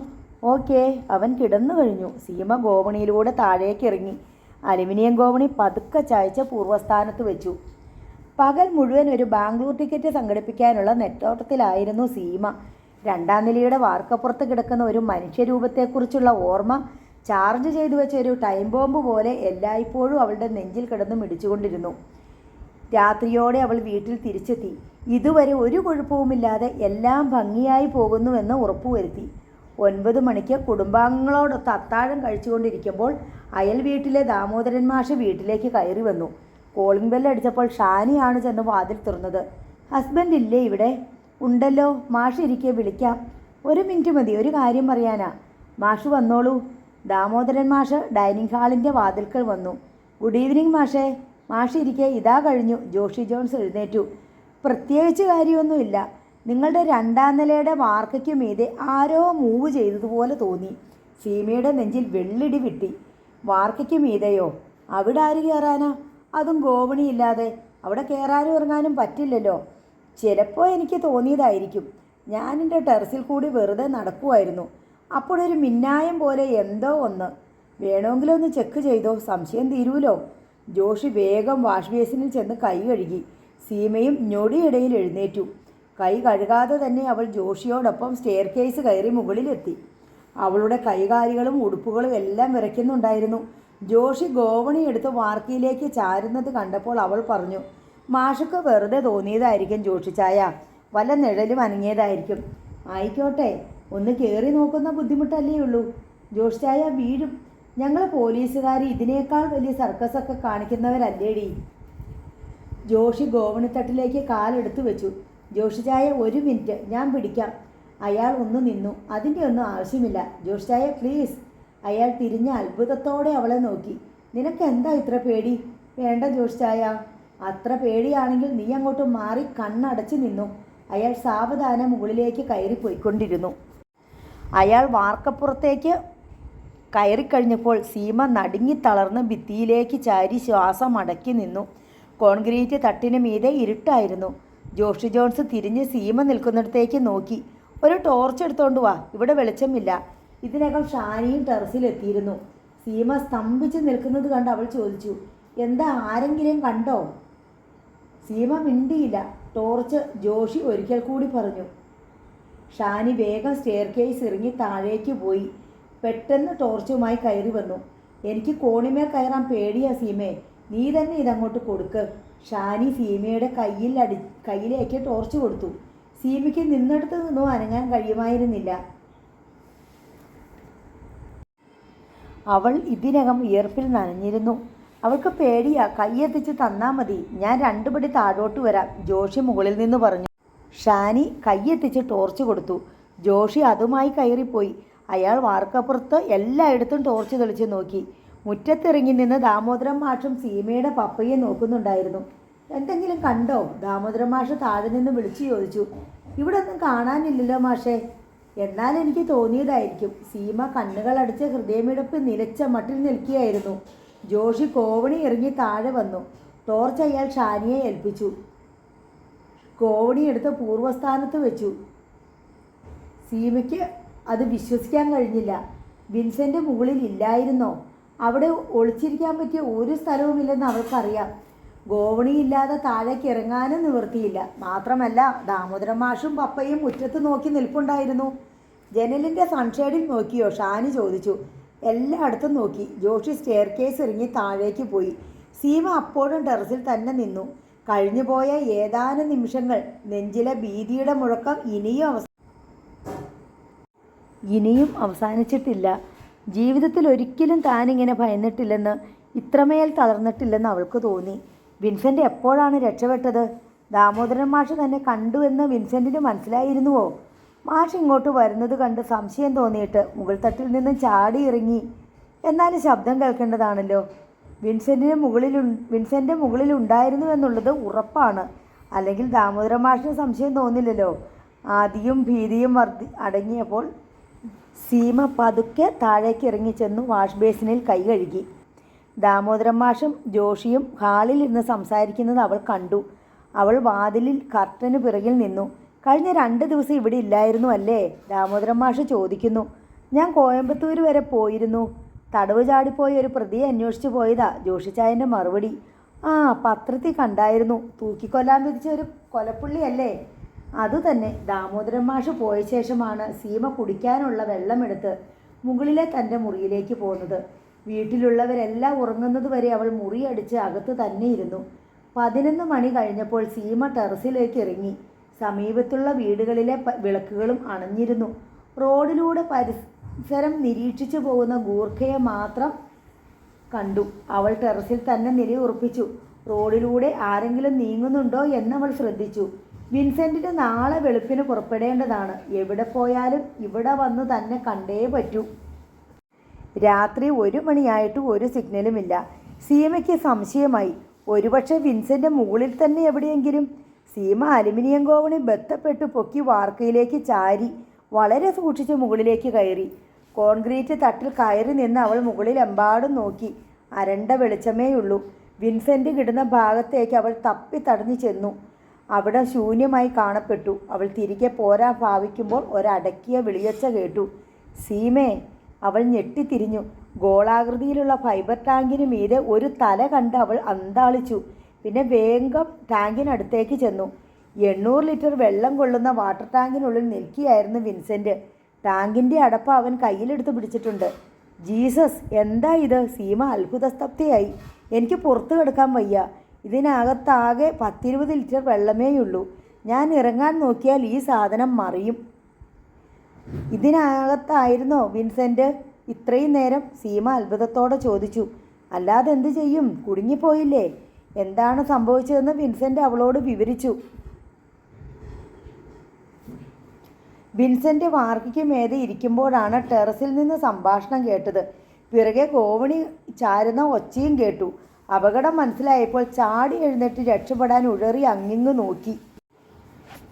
ഓക്കേ. അവൻ കിടന്നു കഴിഞ്ഞു. സീമ ഗോവണിയിലൂടെ താഴേക്കിറങ്ങി. അലുമിനിയം ഗോവണി പതുക്കെ ചായച്ച് പൂർവ്വസ്ഥാനത്ത് വെച്ചു. പകൽ മുഴുവൻ ഒരു ബാംഗ്ലൂർ ടിക്കറ്റ് സംഘടിപ്പിക്കാനുള്ള നെട്ടോട്ടത്തിലായിരുന്നു സീമ. 2-ാം നിലയുടെ വാർക്കപ്പുറത്ത് കിടക്കുന്ന ഒരു മനുഷ്യരൂപത്തെക്കുറിച്ചുള്ള ഓർമ്മ ചാർജ് ചെയ്തു വെച്ച ഒരു ടൈം ബോംബ് പോലെ എല്ലായ്പ്പോഴും അവളുടെ നെഞ്ചിൽ കിടന്നു മിടിച്ചുകൊണ്ടിരുന്നു. രാത്രിയോടെ അവൾ വീട്ടിൽ തിരിച്ചെത്തി. ഇതുവരെ ഒരു കുഴപ്പവുമില്ലാതെ എല്ലാം ഭംഗിയായി പോകുന്നുവെന്ന് ഉറപ്പുവരുത്തി. 9 മണിക്ക് കുടുംബാംഗങ്ങളോടൊത്ത് അത്താഴം കഴിച്ചുകൊണ്ടിരിക്കുമ്പോൾ അയൽ വീട്ടിലെ ദാമോദരൻ മാഷ് വീട്ടിലേക്ക് കയറി വന്നു. കോളിംഗ് ബെല്ലടിച്ചപ്പോൾ ഷാനിയാണ് ചെന്ന് വാതിൽ തുറന്നത്. ഹസ്ബൻഡ് ഇല്ലേ ഇവിടെ? ഉണ്ടല്ലോ, മാഷ് ഇരിക്കെ, വിളിക്കാം. 1 മിനിറ്റ് മതി, ഒരു കാര്യം പറയാനാ. മാഷ് വന്നോളൂ. ദാമോദരൻ മാഷ് ഡൈനിങ് ഹാളിൻ്റെ വാതിൽക്കൽ വന്നു. ഗുഡ് ഈവനിങ് മാഷേ. മാഷ് ഇരിക്കെ, ഇതാ കഴിഞ്ഞു. ജോഷി ജോൺസ് എഴുന്നേറ്റു. പ്രത്യേകിച്ച് കാര്യമൊന്നുമില്ല. നിങ്ങളുടെ 2ാം നിലയുടെ വാർക്കയ്ക്ക് മീതെ ആരോ മൂവ് ചെയ്തതുപോലെ തോന്നി. സീമയുടെ നെഞ്ചിൽ വെള്ളിടി വിട്ടി. വാർക്കയ്ക്ക് മീതെയോ? അവിടെ ആര് കയറാനാ? അതും ഗോവണിയില്ലാതെ. അവിടെ കയറാനും ഇറങ്ങാനും പറ്റില്ലല്ലോ. ചിലപ്പോൾ എനിക്ക് തോന്നിയതായിരിക്കും. ഞാനെൻ്റെ ടെറസിൽ കൂടി വെറുതെ നടക്കുമായിരുന്നു. അപ്പോഴൊരു മിന്നായം പോലെ എന്തോ ഒന്ന്. വേണമെങ്കിലും ഒന്ന് ചെക്ക് ചെയ്തോ, സംശയം തീരുമല്ലോ. ജോഷി വേഗം വാഷ് ബേസിനിൽ ചെന്ന് കൈ കഴുകി. സീമയും ഞൊടിയിടയിൽ എഴുന്നേറ്റു. കൈ കഴുകാതെ തന്നെ അവൾ ജോഷിയോടൊപ്പം സ്റ്റെയർ കേസ് കയറി മുകളിലെത്തി. അവളുടെ കൈകാലുകളും ഉടുപ്പുകളും എല്ലാം വിറയ്ക്കുന്നുണ്ടായിരുന്നു. ജോഷി ഗോവണി എടുത്ത് വാർക്കയിലേക്ക് ചാരുന്നത് കണ്ടപ്പോൾ അവൾ പറഞ്ഞു, മാഷക്ക് വെറുതെ തോന്നിയതായിരിക്കും ജോഷിച്ചായ, വല്ല നിഴലും അനങ്ങിയതായിരിക്കും. ആയിക്കോട്ടെ, ഒന്ന് കയറി നോക്കുന്ന ബുദ്ധിമുട്ടല്ലേ ഉള്ളൂ. ജോഷിച്ചായ വീഴും. ഞങ്ങൾ പോലീസുകാർ ഇതിനേക്കാൾ വലിയ സർക്കസൊക്കെ കാണിക്കുന്നവരല്ലേടി. ജോഷി ഗോവണിത്തട്ടിലേക്ക് കാലെടുത്തു വെച്ചു. ജോഷിച്ചായ 1 മിനിറ്റ്, ഞാൻ പിടിക്കാം. അയാൾ ഒന്ന് നിന്നു. അതിൻ്റെ ഒന്നും ആവശ്യമില്ല ജോഷിച്ചായ, പ്ലീസ്. അയാൾ തിരിഞ്ഞ് അത്ഭുതത്തോടെ അവളെ നോക്കി. നിനക്കെന്താ ഇത്ര പേടി? വേണ്ട ജോഷിച്ചായ, അത്ര പേടിയാണെങ്കിൽ നീ അങ്ങോട്ട് മാറി കണ്ണടച്ച് നിന്നു. അയാൾ സാവധാനം മുകളിലേക്ക് കയറിപ്പോയിക്കൊണ്ടിരുന്നു. അയാൾ വാർക്കപ്പുറത്തേക്ക് കയറിക്കഴിഞ്ഞപ്പോൾ സീമ നടുങ്ങിത്തളർന്ന് ഭിത്തിയിലേക്ക് ചാരി ശ്വാസം അടക്കി നിന്നു. കോൺക്രീറ്റ് തട്ടിന് മീതെ ഇരുട്ടായിരുന്നു. ജോഷി ജോൺസ് തിരിഞ്ഞ് സീമ നിൽക്കുന്നിടത്തേക്ക് നോക്കി. ഒരു ടോർച്ച് എടുത്തോണ്ട് വാ, ഇവിടെ വെളിച്ചമില്ല. ഇതിനകം ഷാനിയും ടെറസിലെത്തിയിരുന്നു. സീമ സ്തംഭിച്ച് നിൽക്കുന്നത് കണ്ട് അവൾ ചോദിച്ചു, എന്താ, ആരെങ്കിലും കണ്ടോ? സീമ മിണ്ടിയില്ല. ടോർച്ച്, ജോഷി ഒരിക്കൽ കൂടി പറഞ്ഞു. ഷാനി വേഗം സ്റ്റെയർ കേസ് ഇറങ്ങി താഴേക്ക് പോയി. പെട്ടെന്ന് ടോർച്ചുമായി കയറി വന്നു. എനിക്ക് കോണിമേൽ കയറാൻ പേടിയാ സീമേ, നീ തന്നെ ഇതങ്ങോട്ട് കൊടുക്ക്. ഷാനി സീമയുടെ കയ്യിലേക്ക് ടോർച്ച് കൊടുത്തു. സീമയ്ക്ക് നിന്നിടത്ത് നിന്നും അനങ്ങാൻ കഴിയുമായിരുന്നില്ല. അവൾ ഇതിനകം വിയർപ്പിൽ നനഞ്ഞിരുന്നു. അവൾക്ക് പേടിയാ. കൈയെത്തിച്ച് തന്നാ മതി, ഞാൻ 2 പടി താഴോട്ട് വരാം, ജോഷി മുകളിൽ നിന്ന് പറഞ്ഞു. ഷാനി കൈയെത്തിച്ച് ടോർച്ച് കൊടുത്തു. ജോഷി അതുമായി കയറിപ്പോയി. അയാൾ വാർക്കപ്പുറത്ത് എല്ലായിടത്തും ടോർച്ച് തെളിച്ച് നോക്കി. മുറ്റത്തിറങ്ങി നിന്ന് ദാമോദരൻ മാഷും സീമയുടെ പപ്പയെ നോക്കുന്നുണ്ടായിരുന്നു. എന്തെങ്കിലും കണ്ടോ? ദാമോദരൻ മാഷ് താഴെ നിന്ന് വിളിച്ചു ചോദിച്ചു. ഇവിടെ ഒന്നും കാണാനില്ലല്ലോ മാഷേ. എന്നാൽ എനിക്ക് തോന്നിയതായിരിക്കും. സീമ കണ്ണുകളടച്ച് ഹൃദയമിടിപ്പ് നിലച്ച മട്ടിൽ നിൽക്കുകയായിരുന്നു. ജോഷി കോവണി ഇറങ്ങി താഴെ വന്നു. ടോർച്ച് അയാൾ ഷാനിയെ ഏൽപ്പിച്ചു. കോവണി എടുത്ത് പൂർവ്വസ്ഥാനത്ത് വെച്ചു. സീമയ്ക്ക് അത് വിശ്വസിക്കാൻ കഴിഞ്ഞില്ല. വിൻസെൻ്റ് മുകളിൽ ഇല്ലായിരുന്നോ? അവിടെ ഒളിച്ചിരിക്കാൻ പറ്റിയ ഒരു സ്ഥലവുമില്ലെന്ന് അവൾക്കറിയാം. ഗോവണിയില്ലാതെ താഴേക്ക് ഇറങ്ങാനും നിവൃത്തിയില്ല. മാത്രമല്ല, ദാമോദരൻ മാഷും പപ്പയും മുറ്റത്ത് നോക്കി നിൽപ്പുണ്ടായിരുന്നു. ജനലിൻ്റെ സൺഷെയ്ഡിൽ നോക്കിയോ? ഷാനി ചോദിച്ചു. എല്ലായിടത്തും നോക്കി. ജോഷി സ്റ്റെയർ കേസ് ഇറങ്ങി താഴേക്ക് പോയി. സീമ അപ്പോഴും ടെറസിൽ തന്നെ നിന്നു. കഴിഞ്ഞുപോയ ഏതാനും നിമിഷങ്ങൾ. നെഞ്ചിലെ ഭീതിയുടെ മുഴക്കം ഇനിയും അവസാനിച്ചിട്ടില്ല. ജീവിതത്തിൽ ഒരിക്കലും താനിങ്ങനെ ഭയന്നിട്ടില്ലെന്ന്, ഇത്രമേൽ തളർന്നിട്ടില്ലെന്ന് അവൾക്ക് തോന്നി. വിൻസെൻ്റ് എപ്പോഴാണ് രക്ഷപ്പെട്ടത്? ദാമോദരൻ മാഷ് തന്നെ കണ്ടുവെന്ന് വിൻസെൻറ്റിന് മനസ്സിലായിരുന്നുവോ? മാഷ് ഇങ്ങോട്ട് വരുന്നത് കണ്ട് സംശയം തോന്നിയിട്ട് മുകൾ തട്ടിൽ നിന്ന് ചാടി ഇറങ്ങി. എന്നാലും ശബ്ദം കേൾക്കേണ്ടതാണല്ലോ. വിൻസെൻ്റ് മുകളിലുണ്ടായിരുന്നു എന്നുള്ളത് ഉറപ്പാണ്. അല്ലെങ്കിൽ ദാമോദരൻ മാഷിന് സംശയം തോന്നില്ലല്ലോ. ആദിയും ഭീതിയും അടങ്ങിയപ്പോൾ സീമ പതുക്കെ താഴേക്ക് ഇറങ്ങിച്ചെന്നു വാഷ് ബേസിനിൽ കൈ കഴുകി. ദാമോദരൻ മാഷും ജോഷിയും ഹാളിൽ ഇരുന്ന് സംസാരിക്കുന്നത് അവൾ കണ്ടു. അവൾ വാതിലിൽ കർട്ടന് പിറകിൽ നിന്നു. കഴിഞ്ഞ 2 ദിവസം ഇവിടെ ഇല്ലായിരുന്നു അല്ലേ? ദാമോദരൻ മാഷ് ചോദിക്കുന്നു. ഞാൻ കോയമ്പത്തൂർ വരെ പോയിരുന്നു. തടവ് ചാടിപ്പോയി ഒരു പ്രതിയെ അന്വേഷിച്ച് പോയതാ, ജോഷിച്ചായൻ്റെ മറുപടി. ആ, പത്രത്തിൽ കണ്ടായിരുന്നു. തൂക്കിക്കൊല്ലാൻ വിധിച്ച ഒരു കൊലപ്പുള്ളിയല്ലേ? അതുതന്നെ. ദാമോദരൻ മാഷ് പോയ ശേഷമാണ് സീമ കുടിക്കാനുള്ള വെള്ളമെടുത്ത് മുകളിലെ തൻ്റെ മുറിയിലേക്ക് പോകുന്നത്. വീട്ടിലുള്ളവരെല്ലാം ഉറങ്ങുന്നത് വരെ അവൾ മുറിയടിച്ച് അകത്ത് തന്നെ ഇരുന്നു. 11 മണി കഴിഞ്ഞപ്പോൾ സീമ ടെറസിലേക്ക് ഇറങ്ങി. സമീപത്തുള്ള വീടുകളിലെ വിളക്കുകളും അണഞ്ഞിരുന്നു. റോഡിലൂടെ പരിസരം നിരീക്ഷിച്ചു പോകുന്ന ഗൂർഖയെ മാത്രം കണ്ടു. അവൾ ടെറസിൽ തന്നെ നിലയുറപ്പിച്ചു. റോഡിലൂടെ ആരെങ്കിലും നീങ്ങുന്നുണ്ടോ എന്നവൾ ശ്രദ്ധിച്ചു. വിൻസെന്റിന് നാളെ വെളുപ്പിന് പുറപ്പെടേണ്ടതാണ്. എവിടെ പോയാലും ഇവിടെ വന്ന് തന്നെ കണ്ടേ പറ്റൂ. രാത്രി 1 മണിയായിട്ടും ഒരു സിഗ്നലുമില്ല. സീമയ്ക്ക് സംശയമായി. ഒരുപക്ഷെ വിൻസെന്റ് മുകളിൽ തന്നെ എവിടെയെങ്കിലും. സീമ അലുമിനിയം ഗോവണി ബന്ധപ്പെട്ട് പൊക്കി വാർക്കയിലേക്ക് ചാരി വളരെ സൂക്ഷിച്ച് മുകളിലേക്ക് കയറി. കോൺക്രീറ്റ് തട്ടിൽ കയറി നിന്ന് അവൾ മുകളിലെമ്പാടും നോക്കി. അരണ്ട വെളിച്ചമേയുള്ളൂ. വിൻസെന്റ് കിടന്ന ഭാഗത്തേക്ക് അവൾ തപ്പി തടഞ്ഞു ചെന്നു. അവിടെ ശൂന്യമായി കാണപ്പെട്ടു. അവൾ തിരികെ പോരാൻ ഭാവിക്കുമ്പോൾ ഒരടക്കിയ വിളിയൊച്ച കേട്ടു. സീമേ! അവൾ ഞെട്ടിത്തിരിഞ്ഞു. ഗോളാകൃതിയിലുള്ള ഫൈബർ ടാങ്കിന് മീതെ ഒരു തല കണ്ട് അവൾ അന്താളിച്ചു. പിന്നെ വേഗം ടാങ്കിനടുത്തേക്ക് ചെന്നു. 800 ലിറ്റർ വെള്ളം കൊള്ളുന്ന വാട്ടർ ടാങ്കിനുള്ളിൽ നിൽക്കുകയായിരുന്നു വിൻസെന്റ്. ടാങ്കിൻ്റെ അടപ്പ് അവൻ കയ്യിലെടുത്ത് പിടിച്ചിട്ടുണ്ട്. ജീസസ്, എന്താ ഇത്? സീമ അത്ഭുതസ്തബ്ധയായി. എനിക്ക് പുറത്തു കിടക്കാൻ വയ്യ. ഇതിനകത്താകെ 10-20 ലിറ്റർ വെള്ളമേയുള്ളൂ. ഞാൻ ഇറങ്ങാൻ നോക്കിയാൽ ഈ സാധനം മറിയും. ഇതിനകത്തായിരുന്നോ വിൻസെന്റ് ഇത്രയും നേരം? സീമ അത്ഭുതത്തോടെ ചോദിച്ചു. അല്ലാതെ എന്തു ചെയ്യും? കുടുങ്ങിപ്പോയില്ലേ? എന്താണ് സംഭവിച്ചതെന്ന് വിൻസെന്റ് അവളോട് വിവരിച്ചു. വിൻസെന്റ് വാർക്കയ്ക്ക് മേതെ ഇരിക്കുമ്പോഴാണ് ടെറസിൽ നിന്ന് സംഭാഷണം കേട്ടത്. പിറകെ ഗോവണി ചാരുന്ന ഒച്ചയും കേട്ടു. അപകടം മനസ്സിലായപ്പോൾ ചാടി എഴുന്നേറ്റ് രക്ഷപ്പെടാൻ ഉഴറി അങ്ങിങ്ങ് നോക്കി.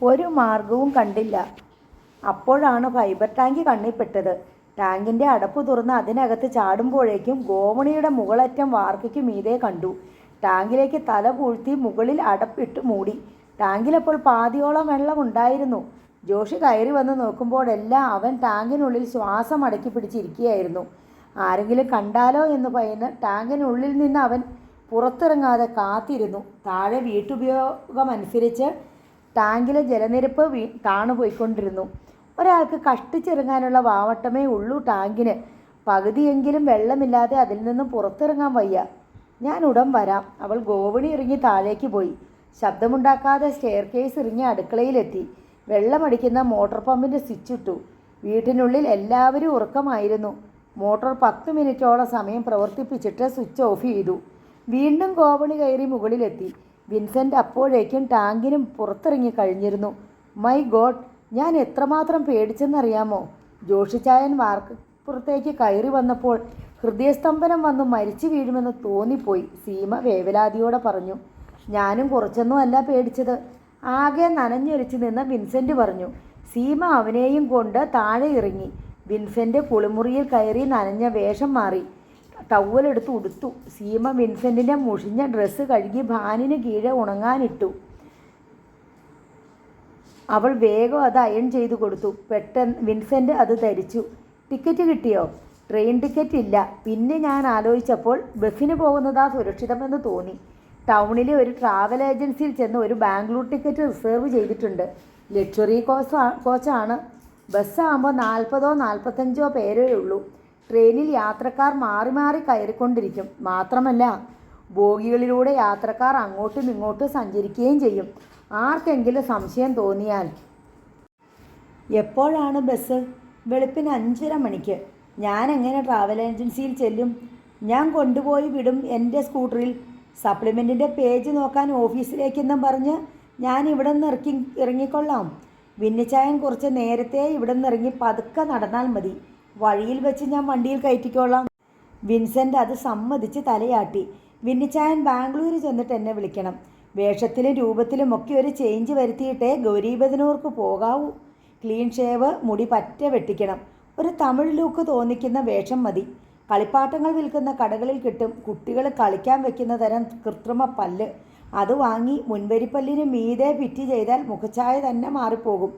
ഒരു മാർഗവും കണ്ടില്ല. അപ്പോഴാണ് ഫൈബർ ടാങ്ക് കണ്ണിൽപ്പെട്ടത്. ടാങ്കിൻ്റെ അടപ്പ് തുറന്ന് അതിനകത്ത് ചാടുമ്പോഴേക്കും ഗോവണിയുടെ മുകളറ്റം വാർക്കയ്ക്ക് മീതെ കണ്ടു. ടാങ്കിലേക്ക് തല പൂഴ്ത്തി മുകളിൽ അടപ്പിട്ട് മൂടി. ടാങ്കിലപ്പോൾ പാതിയോളം വെള്ളം ഉണ്ടായിരുന്നു. ജോഷി കയറി വന്ന് നോക്കുമ്പോഴെല്ലാം അവൻ ടാങ്കിനുള്ളിൽ ശ്വാസം അടക്കി പിടിച്ചിരിക്കുകയായിരുന്നു. ആരെങ്കിലും കണ്ടാലോ എന്ന് ഭയന്ന് ടാങ്കിനുള്ളിൽ നിന്ന് അവൻ പുറത്തിറങ്ങാതെ കാത്തിരുന്നു. താഴെ വീട്ടുപയോഗമനുസരിച്ച് ടാങ്കിലെ ജലനിരപ്പ് താണുപോയിക്കൊണ്ടിരുന്നു. ഒരാൾക്ക് കഷ്ടിച്ചിറങ്ങാനുള്ള വാവട്ടമേ ഉള്ളൂ ടാങ്കിന്. പകുതിയെങ്കിലും വെള്ളമില്ലാതെ അതിൽ നിന്നും പുറത്തിറങ്ങാൻ വയ്യ. ഞാൻ ഉടൻ വരാം. അവൾ ഗോവണി ഇറങ്ങി താഴേക്ക് പോയി. ശബ്ദമുണ്ടാക്കാതെ സ്റ്റെയർ കേസ് ഇറങ്ങി അടുക്കളയിലെത്തി. വെള്ളമടിക്കുന്ന മോട്ടോർ പമ്പിൻ്റെ സ്വിച്ച് ഇട്ടു. വീട്ടിനുള്ളിൽ എല്ലാവരും ഉറക്കമായിരുന്നു. മോട്ടോർ 10 മിനിറ്റോളം സമയം പ്രവർത്തിപ്പിച്ചിട്ട് സ്വിച്ച് ഓഫ് ചെയ്തു. വീണ്ടും ഗോവണി കയറി മുകളിലെത്തി. വിൻസെൻ്റ് അപ്പോഴേക്കും ടാങ്കിന് പുറത്തിറങ്ങി കഴിഞ്ഞിരുന്നു. മൈ ഗോഡ്, ഞാൻ എത്രമാത്രം പേടിച്ചെന്നറിയാമോ? ജോഷിച്ചായൻ വാർക്കപ്പുറത്തേക്ക് കയറി വന്നപ്പോൾ ഹൃദയസ്തംഭനം വന്ന് മരിച്ചു വീഴുമെന്ന് തോന്നിപ്പോയി. സീമ വേവലാതിയോടെ പറഞ്ഞു. ഞാനും കുറച്ചൊന്നും അല്ല പേടിച്ചത്. ആകെ നനഞ്ഞൊലിച്ച് നിന്ന വിൻസെൻ്റ് പറഞ്ഞു. സീമ അവനെയും കൊണ്ട് താഴെ ഇറങ്ങി. വിൻസെൻ്റ് കുളിമുറിയിൽ കയറി നനഞ്ഞ വേഷം മാറി ടവലെടുത്ത് ഉടുത്തു. സീമ വിൻസെൻറ്റിൻ്റെ മുഷിഞ്ഞ ഡ്രസ്സ് കഴുകി ഫാനിന് കീഴെ ഉണങ്ങാനിട്ടു. അവൾ വേഗം അത് അയൺ ചെയ്തു കൊടുത്തു. പെട്ടെന്ന് വിൻസെൻ്റ് അത് ധരിച്ചു. ടിക്കറ്റ് കിട്ടിയോ? ട്രെയിൻ ടിക്കറ്റ് ഇല്ല. പിന്നെ ഞാൻ ആലോചിച്ചപ്പോൾ ബസ്സിന് പോകുന്നതാ സുരക്ഷിതമെന്ന് തോന്നി. ടൗണിലെ ഒരു ട്രാവൽ ഏജൻസിയിൽ ചെന്ന് ഒരു ബാംഗ്ലൂർ ടിക്കറ്റ് റിസർവ് ചെയ്തിട്ടുണ്ട്. ലക്ഷറി കോച്ചാണ്. ബസ്സാകുമ്പോൾ 40-45 പേരേ ഉള്ളൂ. ട്രെയിനിൽ യാത്രക്കാർ മാറി മാറി കയറിക്കൊണ്ടിരിക്കും. മാത്രമല്ല ബോഗികളിലൂടെ യാത്രക്കാർ അങ്ങോട്ടും ഇങ്ങോട്ടും സഞ്ചരിക്കുകയും ചെയ്യും. ആർക്കെങ്കിലും സംശയം തോന്നിയാൽ. എപ്പോഴാണ് ബസ്? വെളുപ്പിന് 5:30 മണിക്ക്. ഞാൻ എങ്ങനെ ട്രാവൽ ഏജൻസിയിൽ ചെല്ലും? ഞാൻ കൊണ്ടുപോയി വിടും എൻ്റെ സ്കൂട്ടറിൽ. സപ്ലിമെൻറ്റിൻ്റെ പേജ് നോക്കാൻ ഓഫീസിലേക്കെന്നും പറഞ്ഞ് ഞാൻ ഇവിടെ നിന്ന് ഇറങ്ങിക്കൊള്ളാം. വിന്നിച്ചായൻ കുറച്ച് നേരത്തെ ഇവിടെ നിന്ന് ഇറങ്ങി പതുക്കെ നടന്നാൽ മതി. വഴിയിൽ വെച്ച് ഞാൻ വണ്ടിയിൽ കയറ്റിക്കോളാം. വിൻസെൻ്റ് അത് സമ്മതിച്ച് തലയാട്ടി. വിന്നിച്ചായൻ ബാംഗ്ലൂർ ചെന്നിട്ട് എന്നെ വിളിക്കണം. വേഷത്തിലും രൂപത്തിലും ഒക്കെ ഒരു ചേഞ്ച് വരുത്തിയിട്ടേ ഗൗരീബദനൂർക്ക് പോകാവൂ. ക്ലീൻ ഷേവ്, മുടി പറ്റ വെട്ടിക്കണം. ഒരു തമിഴ് ലൂക്ക് തോന്നിക്കുന്ന വേഷം മതി. കളിപ്പാട്ടങ്ങൾ വിൽക്കുന്ന കടകളിൽ കിട്ടും. കുട്ടികൾ കളിക്കാൻ വെക്കുന്ന തരം കൃത്രിമ പല്ല്. അത് വാങ്ങി മുൻവരിപ്പല്ലിന് മീതെ ഫിറ്റ് ചെയ്താൽ മുഖച്ഛായ തന്നെ മാറിപ്പോകും.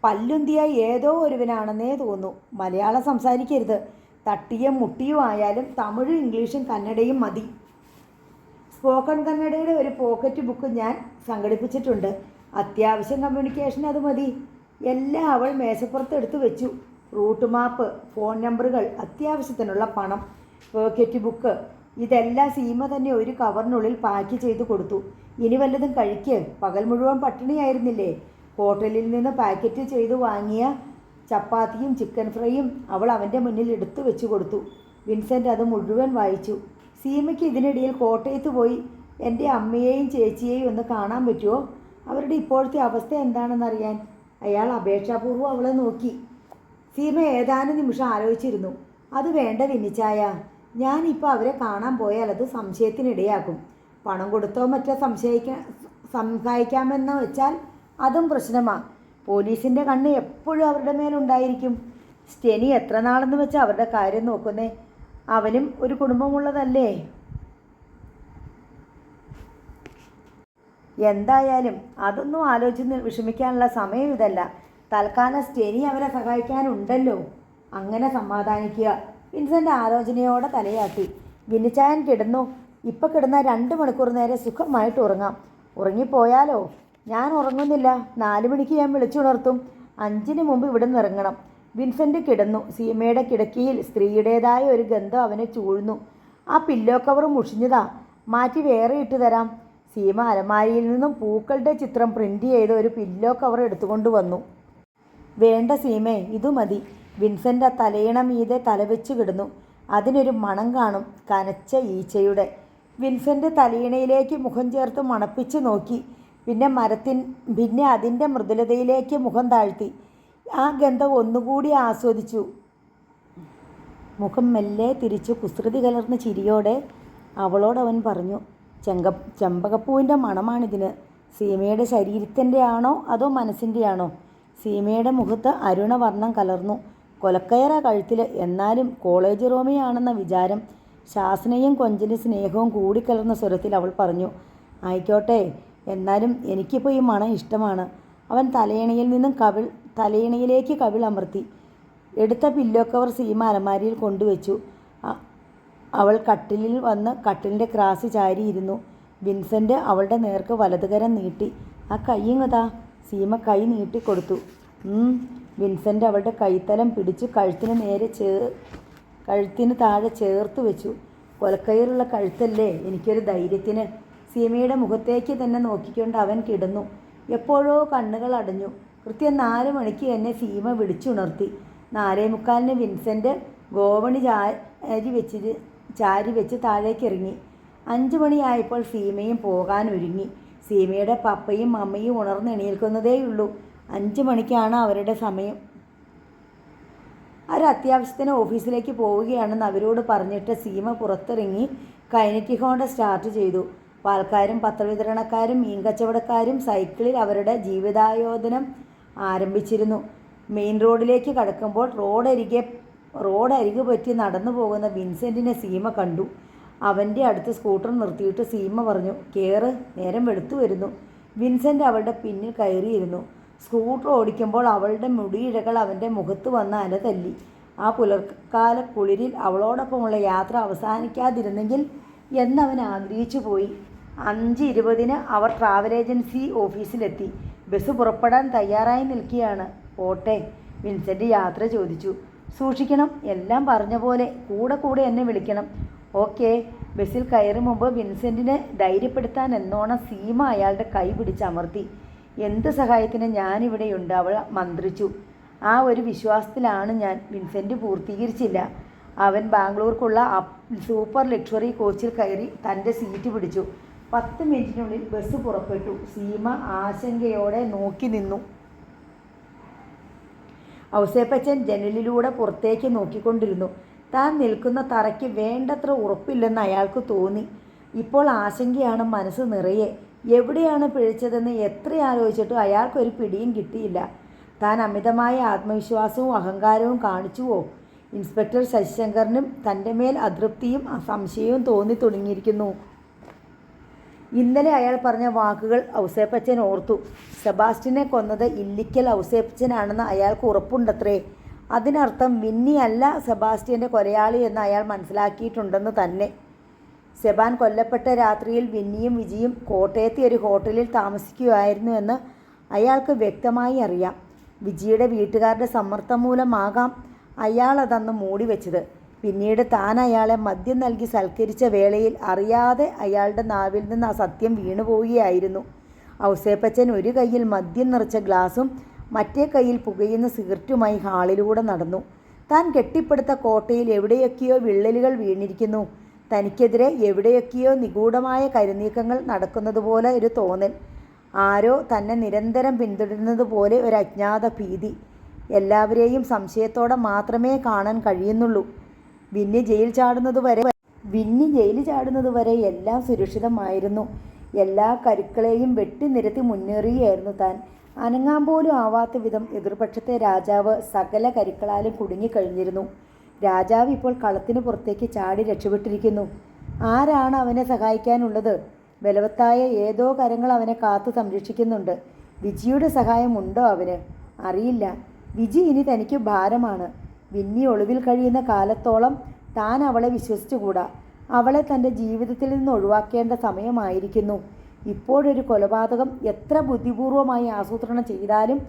പല്ലുന്തിയ ഏതോ ഒരുവനാണെന്നേ തോന്നൂ. മലയാളം സംസാരിക്കരുത്. തട്ടിയും മുട്ടിയും ആയാലും തമിഴും ഇംഗ്ലീഷും കന്നഡയും മതി. സ്പോക്കൺ കന്നഡയുടെ ഒരു പോക്കറ്റ് ബുക്ക് ഞാൻ സംഘടിപ്പിച്ചിട്ടുണ്ട്. അത്യാവശ്യം കമ്മ്യൂണിക്കേഷൻ അത് മതി. എല്ലാം അവൾ മേശപ്പുറത്ത് എടുത്തു വെച്ചു. റൂട്ട് മാപ്പ്, ഫോൺ നമ്പറുകൾ, അത്യാവശ്യത്തിനുള്ള പണം, പോക്കറ്റ് ബുക്ക്, ഇതെല്ലാം സീമ തന്നെ ഒരു കവറിനുള്ളിൽ പാക്ക് ചെയ്ത് കൊടുത്തു. ഇനി വല്ലതും കഴിക്ക്. പകൽ മുഴുവൻ പട്ടിണിയായിരുന്നില്ലേ? ഹോട്ടലിൽ നിന്ന് പാക്കറ്റ് ചെയ്ത് വാങ്ങിയ ചപ്പാത്തിയും ചിക്കൻ ഫ്രൈയും അവൾ അവൻ്റെ മുന്നിൽ എടുത്തു വെച്ചു കൊടുത്തു. വിൻസെൻ്റ് അത് മുഴുവൻ വായിച്ചു. സീമയ്ക്ക് ഇതിനിടയിൽ കോട്ടയത്ത് പോയി എൻ്റെ അമ്മയെയും ചേച്ചിയെയും ഒന്ന് കാണാൻ പറ്റുമോ? അവരുടെ ഇപ്പോഴത്തെ അവസ്ഥ എന്താണെന്നറിയാൻ അയാൾ അപേക്ഷാപൂർവ്വം അവളെ നോക്കി. സീമ ഏതാനും നിമിഷം ആലോചിച്ചിരുന്നു. അത് വേണ്ട വിന്നിച്ചായ, ഞാനിപ്പോൾ അവരെ കാണാൻ പോയാൽ അത് സംശയത്തിനിടയാക്കും. പണം കൊടുത്തോ മറ്റോ സംശയിക്കാമെന്ന് വെച്ചാൽ അതും പ്രശ്നമാണ്. പോലീസിൻ്റെ കണ്ണ് എപ്പോഴും അവരുടെ മേലുണ്ടായിരിക്കും. സ്റ്റെനി എത്ര നാളെന്ന് വെച്ചാൽ അവരുടെ കാര്യം നോക്കുന്നേ? അവനും ഒരു കുടുംബമുള്ളതല്ലേ? എന്തായാലും അതൊന്നും ആലോചിച്ച് വിഷമിക്കാനുള്ള സമയം ഇതല്ല. തൽക്കാലം സ്റ്റെനി അവരെ സഹായിക്കാനുണ്ടല്ലോ. അങ്ങനെ സമാധാനിക്കുക. വിൻസെൻ്റ് ആലോചനയോടെ തലയാട്ടി. വിന്നിച്ചായൻ കിടന്നു. ഇപ്പം കിടന്ന 2 മണിക്കൂർ നേരെ സുഖമായിട്ട് ഉറങ്ങാം. ഉറങ്ങിപ്പോയാലോ? ഞാൻ ഉറങ്ങുന്നില്ല. 4 മണിക്ക് ഞാൻ വിളിച്ചുണർത്തും. 5-ന് മുമ്പ് ഇവിടെ നിന്ന് ഇറങ്ങണം. വിൻസെൻ്റ് കിടന്നു. സീമയുടെ കിടക്കയിൽ സ്ത്രീയുടേതായ ഒരു ഗന്ധം അവനെ ചൂഴ്ന്നു. ആ പില്ലോ കവർ മുഷിഞ്ഞതാ, മാറ്റി വേറെ ഇട്ട് തരാം. സീമ അലമാരിയിൽ നിന്നും പൂക്കളുടെ ചിത്രം പ്രിൻ്റ് ചെയ്ത ഒരു പില്ലോ കവർ എടുത്തുകൊണ്ട് വന്നു. വേണ്ട സീമേ, ഇതു മതി. വിൻസെൻ്റ് ആ തലയിണ മീതെ തലവെച്ച് കിടന്നു. അതിനൊരു മണം കാണും, കനച്ച ഈച്ചയുടെ. വിൻസെൻ്റ് തലയിണയിലേക്ക് മുഖം ചേർത്ത് മണപ്പിച്ച് നോക്കി. പിന്നെ അതിൻ്റെ മൃദുലതയിലേക്ക് മുഖം താഴ്ത്തി. ആ ഗന്ധം ഒന്നുകൂടി ആസ്വദിച്ചു. മുഖം മെല്ലെ തിരിച്ചു കുസൃതി കലർന്ന ചിരിയോടെ അവളോടവൻ പറഞ്ഞു, ചെമ്പകപ്പൂവിൻ്റെ മണമാണിതിന്. സീമയുടെ ശരീരത്തിൻ്റെ ആണോ അതോ മനസ്സിൻ്റെ ആണോ? സീമയുടെ മുഖത്ത് അരുണവർണ്ണം കലർന്നു. കൊലക്കയറ കഴുത്തിൽ, എന്നാലും കോളേജ് റോമിയാണെന്ന വിചാരം. ശാസനയും കൊഞ്ചലും സ്നേഹവും കൂടിക്കലർന്ന സ്വരത്തിൽ അവൾ പറഞ്ഞു, ആയിക്കോട്ടെ, എന്നാലും എനിക്കിപ്പോൾ ഈ മണം ഇഷ്ടമാണ്. അവൻ തലയിണയിലേക്ക് കവിൾ അമർത്തി. എടുത്ത പില്ലോ കവർ സീമ അലമാരിയിൽ കൊണ്ടുവച്ചു. അവൾ കട്ടിലിൽ വന്ന് കട്ടിലിൻ്റെ ക്രാസ് ചാരിയിരുന്നു. വിൻസെൻ്റ് അവളുടെ നേർക്ക് വലതുകരം നീട്ടി. ആ കയ്യിങ്ങതാ. സീമ കൈ നീട്ടിക്കൊടുത്തു. വിൻസെൻ്റ് അവളുടെ കൈത്തലം പിടിച്ചു കഴുത്തിന് താഴെ ചേർത്ത് വെച്ചു. കൊലക്കയറുള്ള കഴുത്തല്ലേ, എനിക്കൊരു ധൈര്യത്തിന്. സീമയുടെ മുഖത്തേക്ക് തന്നെ നോക്കിക്കൊണ്ട് അവൻ കിടന്നു. എപ്പോഴോ കണ്ണുകൾ അടഞ്ഞു. കൃത്യം 4 മണിക്ക് എന്നെ സീമ വിളിച്ചുണർത്തി. 4:45 വിൻസെൻ്റ് ഗോവണി ചാരി വെച്ച് താഴേക്ക് ഇറങ്ങി. 5 മണിയായപ്പോൾ സീമയും പോകാൻ ഒരുങ്ങി. സീമയുടെ പപ്പയും അമ്മയും ഉണർന്നെണീൽക്കുന്നതേയുള്ളൂ. 5 മണിക്കാണ് അവരുടെ സമയം. അത്യാവശ്യത്തിന് ഓഫീസിലേക്ക് പോവുകയാണെന്ന് അവരോട് പറഞ്ഞിട്ട് സീമ പുറത്തിറങ്ങി കൈനറ്റിക് ഹോണ്ട സ്റ്റാർട്ട് ചെയ്തു. പാൽക്കാരും പത്രവിതരണക്കാരും മീൻകച്ചവടക്കാരും സൈക്കിളിൽ അവരുടെ ജീവിതായോധനം ആരംഭിച്ചിരുന്നു. മെയിൻ റോഡിലേക്ക് കടക്കുമ്പോൾ റോഡരികെ പറ്റി നടന്നു പോകുന്ന വിൻസെൻറ്റിനെ സീമ കണ്ടു. അവൻ്റെ അടുത്ത് സ്കൂട്ടർ നിർത്തിയിട്ട് സീമ പറഞ്ഞു, കേറ്, നേരം വെളുത്തു വരുന്നു. വിൻസെൻ്റ് അവളുടെ പിന്നിൽ കയറിയിരുന്നു. സ്കൂട്ടർ ഓടിക്കുമ്പോൾ അവളുടെ മുടിയിഴകൾ അവൻ്റെ മുഖത്ത് വന്ന് അലതല്ലി. ആ പുലർക്കാല കുളിരിൽ അവളോടൊപ്പമുള്ള യാത്ര അവസാനിക്കാതിരുന്നെങ്കിൽ എന്നവൻ ആഗ്രഹിച്ചു പോയി. 5:20 അവർ ട്രാവൽ ഏജൻസി ഓഫീസിലെത്തി. ബസ് പുറപ്പെടാൻ തയ്യാറായി നിൽക്കുകയാണ്. പോട്ടെ? വിൻസെൻ്റ് യാത്ര ചോദിച്ചു. സൂക്ഷിക്കണം, എല്ലാം പറഞ്ഞ പോലെ കൂടെ എന്നെ വിളിക്കണം. ഓക്കെ. ബസ്സിൽ കയറും മുമ്പ് വിൻസെൻറ്റിനെ ധൈര്യപ്പെടുത്താൻ എന്നോണം സീമ അയാളുടെ കൈ പിടിച്ചമർത്തി. എന്ത് സഹായത്തിന് ഞാനിവിടെയുണ്ട്, അവൾ മന്ത്രിച്ചു. ആ ഒരു വിശ്വാസത്തിലാണ് ഞാൻ. വിൻസെൻ്റ് പൂർത്തീകരിച്ചില്ല. അവൻ ബാംഗ്ലൂർക്കുള്ള സൂപ്പർ ലക്ഷറി കോച്ചിൽ കയറി തൻ്റെ സീറ്റ് പിടിച്ചു. 10 മിനിറ്റിനുള്ളിൽ ബസ് പുറപ്പെട്ടു. സീമ ആശങ്കയോടെ നോക്കി നിന്നു. ഔസേപ്പച്ചൻ ജനലിലൂടെ പുറത്തേക്ക് നോക്കിക്കൊണ്ടിരുന്നു. താൻ നിൽക്കുന്ന തറയ്ക്ക് വേണ്ടത്ര ഉറപ്പില്ലെന്ന് അയാൾക്ക് തോന്നി. ഇപ്പോൾ ആശങ്കയാണ് മനസ്സ് നിറയെ. എവിടെയാണ് പിഴച്ചതെന്ന് എത്ര ആലോചിച്ചിട്ടും അയാൾക്കൊരു പിടിയും കിട്ടിയില്ല. താൻ അമിതമായ ആത്മവിശ്വാസവും അഹങ്കാരവും കാണിച്ചുവോ? ഇൻസ്പെക്ടർ ശശിശങ്കറിനും തൻ്റെ മേൽ അതൃപ്തിയും സംശയവും തോന്നി തുടങ്ങിയിരിക്കുന്നു. ഇന്നലെ അയാൾ പറഞ്ഞ വാക്കുകൾ ഔസേപ്പച്ചൻ ഓർത്തു. സെബാസ്റ്റ്യനെ കൊന്നത് ഇല്ലിക്കൽ ഔസേപ്പച്ചനാണെന്ന് അയാൾക്ക് ഉറപ്പുണ്ടത്രേ. അതിനർത്ഥം വിന്നി അല്ല സെബാസ്റ്റ്യൻ്റെ കൊലയാളി എന്ന് അയാൾ മനസ്സിലാക്കിയിട്ടുണ്ടെന്ന് തന്നെ. സെബാൻ കൊല്ലപ്പെട്ട രാത്രിയിൽ വിന്നിയും വിജിയും കോട്ടയത്തെ ഒരു ഹോട്ടലിൽ താമസിക്കുകയായിരുന്നു എന്ന് അയാൾക്ക് വ്യക്തമായി അറിയാം. വിജിയുടെ വീട്ടുകാരുടെ സമ്മർദ്ദം മൂലമാകാം അയാൾ അതന്ന് മൂടിവെച്ചത്. പിന്നീട് താൻ അയാളെ മദ്യം നൽകി സൽക്കരിച്ച വേളയിൽ അറിയാതെ അയാളുടെ നാവിൽ നിന്ന് ആ സത്യം വീണുപോവുകയായിരുന്നു. ഔസേപ്പച്ചൻ ഒരു കയ്യിൽ മദ്യം നിറച്ച ഗ്ലാസും മറ്റേ കയ്യിൽ പുകയുന്ന സിഗരറ്റുമായി ഹാളിലൂടെ നടന്നു. താൻ കെട്ടിപ്പടുത്ത കോട്ടയിൽ എവിടെയൊക്കെയോ വിള്ളലുകൾ വീണിരിക്കുന്നു. തനിക്കെതിരെ എവിടെയൊക്കെയോ നിഗൂഢമായ കരുനീക്കങ്ങൾ നടക്കുന്നതുപോലെ ഒരു തോന്നൽ. ആരോ തന്നെ നിരന്തരം പിന്തുടരുന്നത് പോലെ ഒരു അജ്ഞാത ഭീതി. എല്ലാവരെയും സംശയത്തോടെ മാത്രമേ കാണാൻ കഴിയുന്നുള്ളൂ. വിന്നി ജയിൽ ചാടുന്നതുവരെ എല്ലാം സുരക്ഷിതമായിരുന്നു. എല്ലാ കരുക്കളെയും വെട്ടിനിരത്തി മുന്നേറുകയായിരുന്നു താൻ. അനങ്ങാൻ പോലും ആവാത്ത വിധം എതിർപക്ഷത്തെ രാജാവ് സകല കരുക്കളാലും കുടുങ്ങിക്കഴിഞ്ഞിരുന്നു. രാജാവ് ഇപ്പോൾ കളത്തിന് പുറത്തേക്ക് ചാടി രക്ഷപ്പെട്ടിരിക്കുന്നു. ആരാണ് അവനെ സഹായിക്കാനുള്ളത്? ബലവത്തായ ഏതോ കരങ്ങൾ അവനെ കാത്തു സംരക്ഷിക്കുന്നുണ്ട്. വിജിയുടെ സഹായം ഉണ്ടോ അവന്? അറിയില്ല. വിജി ഇനി തനിക്ക് ഭാരമാണ്. വിന്നി ഒളിവിൽ കഴിയുന്ന കാലത്തോളം താൻ അവളെ വിശ്വസിച്ചുകൂടാ. അവളെ തൻ്റെ ജീവിതത്തിൽ നിന്ന് ഒഴിവാക്കേണ്ട സമയമായിരിക്കുന്നു. ഇപ്പോഴൊരു കൊലപാതകം എത്ര ബുദ്ധിപൂർവമായി ആസൂത്രണം ചെയ്താലും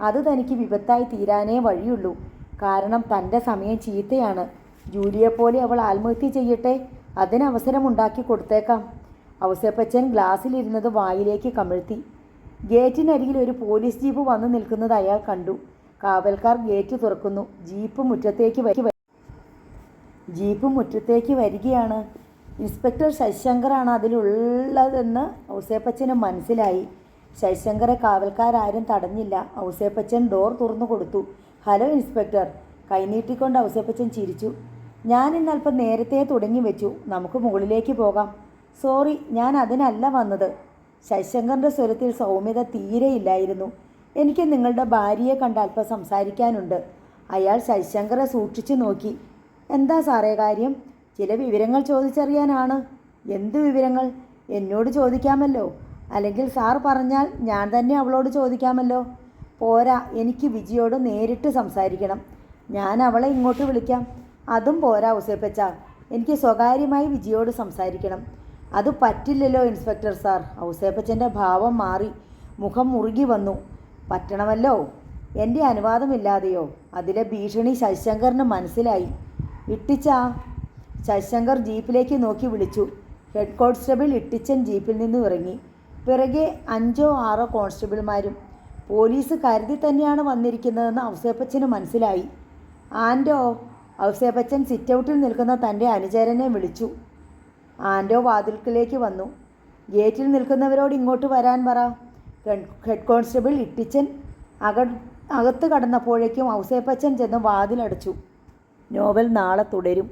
അത് തനിക്ക് വിപത്തായി തീരാനേ വഴിയുള്ളൂ. കാരണം തൻ്റെ സമയം ചീത്തയാണ്. ജൂലിയെപ്പോലെ അവൾ ആത്മഹത്യ ചെയ്യട്ടെ, അതിനവസരമുണ്ടാക്കി കൊടുത്തേക്കാം. ഔസേപ്പച്ചൻ ഗ്ലാസ്സിലിരുന്നത് വായിലേക്ക് കമിഴ്ത്തി. ഗേറ്റിനരികിൽ ഒരു പോലീസ് ജീപ്പ് വന്നു നിൽക്കുന്നത് അയാൾ കണ്ടു. കാവൽക്കാർ ഗേറ്റ് തുറക്കുന്നു. ജീപ്പ് മുറ്റത്തേക്ക് വരികയാണ്. ഇൻസ്പെക്ടർ ശശിശങ്കറാണ് അതിലുള്ളതെന്ന് ഔസേപ്പച്ചന് മനസ്സിലായി. ശശിശങ്കറെ കാവൽക്കാരും തടഞ്ഞില്ല. ഔസേപ്പച്ചൻ ഡോർ തുറന്നു കൊടുത്തു. Hello inspector. കൈനീട്ടിക്കൊണ്ട് ഔസേപ്പച്ചൻ ചിരിച്ചു. ഞാൻ ഇന്നല്പം നേരത്തെ തുടങ്ങി വെച്ചു. നമുക്ക് മുകളിലേക്ക് പോകാം. സോറി, ഞാൻ അതിനല്ല വന്നത്. ശശിശങ്കറിൻ്റെ സ്വരത്തിൽ സൗമ്യത തീരെയില്ലായിരുന്നു. എനിക്ക് നിങ്ങളുടെ ഭാര്യയെ കണ്ട് അല്പം സംസാരിക്കാനുണ്ട്. അയാൾ ശശിശങ്കറെ സൂക്ഷിച്ചു നോക്കി. എന്താ സാറേ കാര്യം? ചില വിവരങ്ങൾ ചോദിച്ചറിയാനാണ്. എന്ത് വിവരങ്ങൾ? എന്നോട് ചോദിക്കാമല്ലോ. അല്ലെങ്കിൽ സാർ പറഞ്ഞാൽ ഞാൻ തന്നെ അവളോട് ചോദിക്കാമല്ലോ. പോരാ, എനിക്ക് വിജിയോട് നേരിട്ട് സംസാരിക്കണം. ഞാൻ അവളെ ഇങ്ങോട്ട് വിളിക്കാം. അതും പോരാ ഔസേപ്പച്ച, എനിക്ക് സ്വകാര്യമായി വിജിയോട് സംസാരിക്കണം. അത് പറ്റില്ലല്ലോ ഇൻസ്പെക്ടർ സാർ. ഔസേപ്പച്ചൻ്റെ ഭാവം മാറി. മുഖം മുറുകി വന്നു. പറ്റണമല്ലോ. എൻ്റെ അനുവാദമില്ലാതെയോ? അതിലെ ഭീഷണി ശശിശങ്കറിന് മനസ്സിലായി. ഇട്ടിച്ചാ. ശശിശങ്കർ ജീപ്പിലേക്ക് നോക്കി വിളിച്ചു. ഹെഡ് കോൺസ്റ്റബിൾ ഇട്ടിച്ചൻ ജീപ്പിൽ നിന്നും ഇറങ്ങി. പിറകെ 5 or 6 കോൺസ്റ്റബിൾമാരും. പോലീസ് കരുതി തന്നെയാണ് വന്നിരിക്കുന്നതെന്ന് ഔസേപ്പച്ചന് മനസ്സിലായി. ആൻഡോ. ഔസേപ്പച്ചൻ സിറ്റൗട്ടിൽ നിൽക്കുന്ന തൻ്റെ അനുചരനെ വിളിച്ചു. ആൻഡോ വാതിൽക്കിലേക്ക് വന്നു. ഗേറ്റിൽ നിൽക്കുന്നവരോട് ഇങ്ങോട്ട് വരാൻ പറ. ഹെഡ് കോൺസ്റ്റബിൾ ഇട്ടിച്ചൻ അകത്ത് കടന്നപ്പോഴേക്കും ഔസേപ്പച്ചൻ ചെന്ന് വാതിലടച്ചു. നോവൽ നാളെ തുടരും.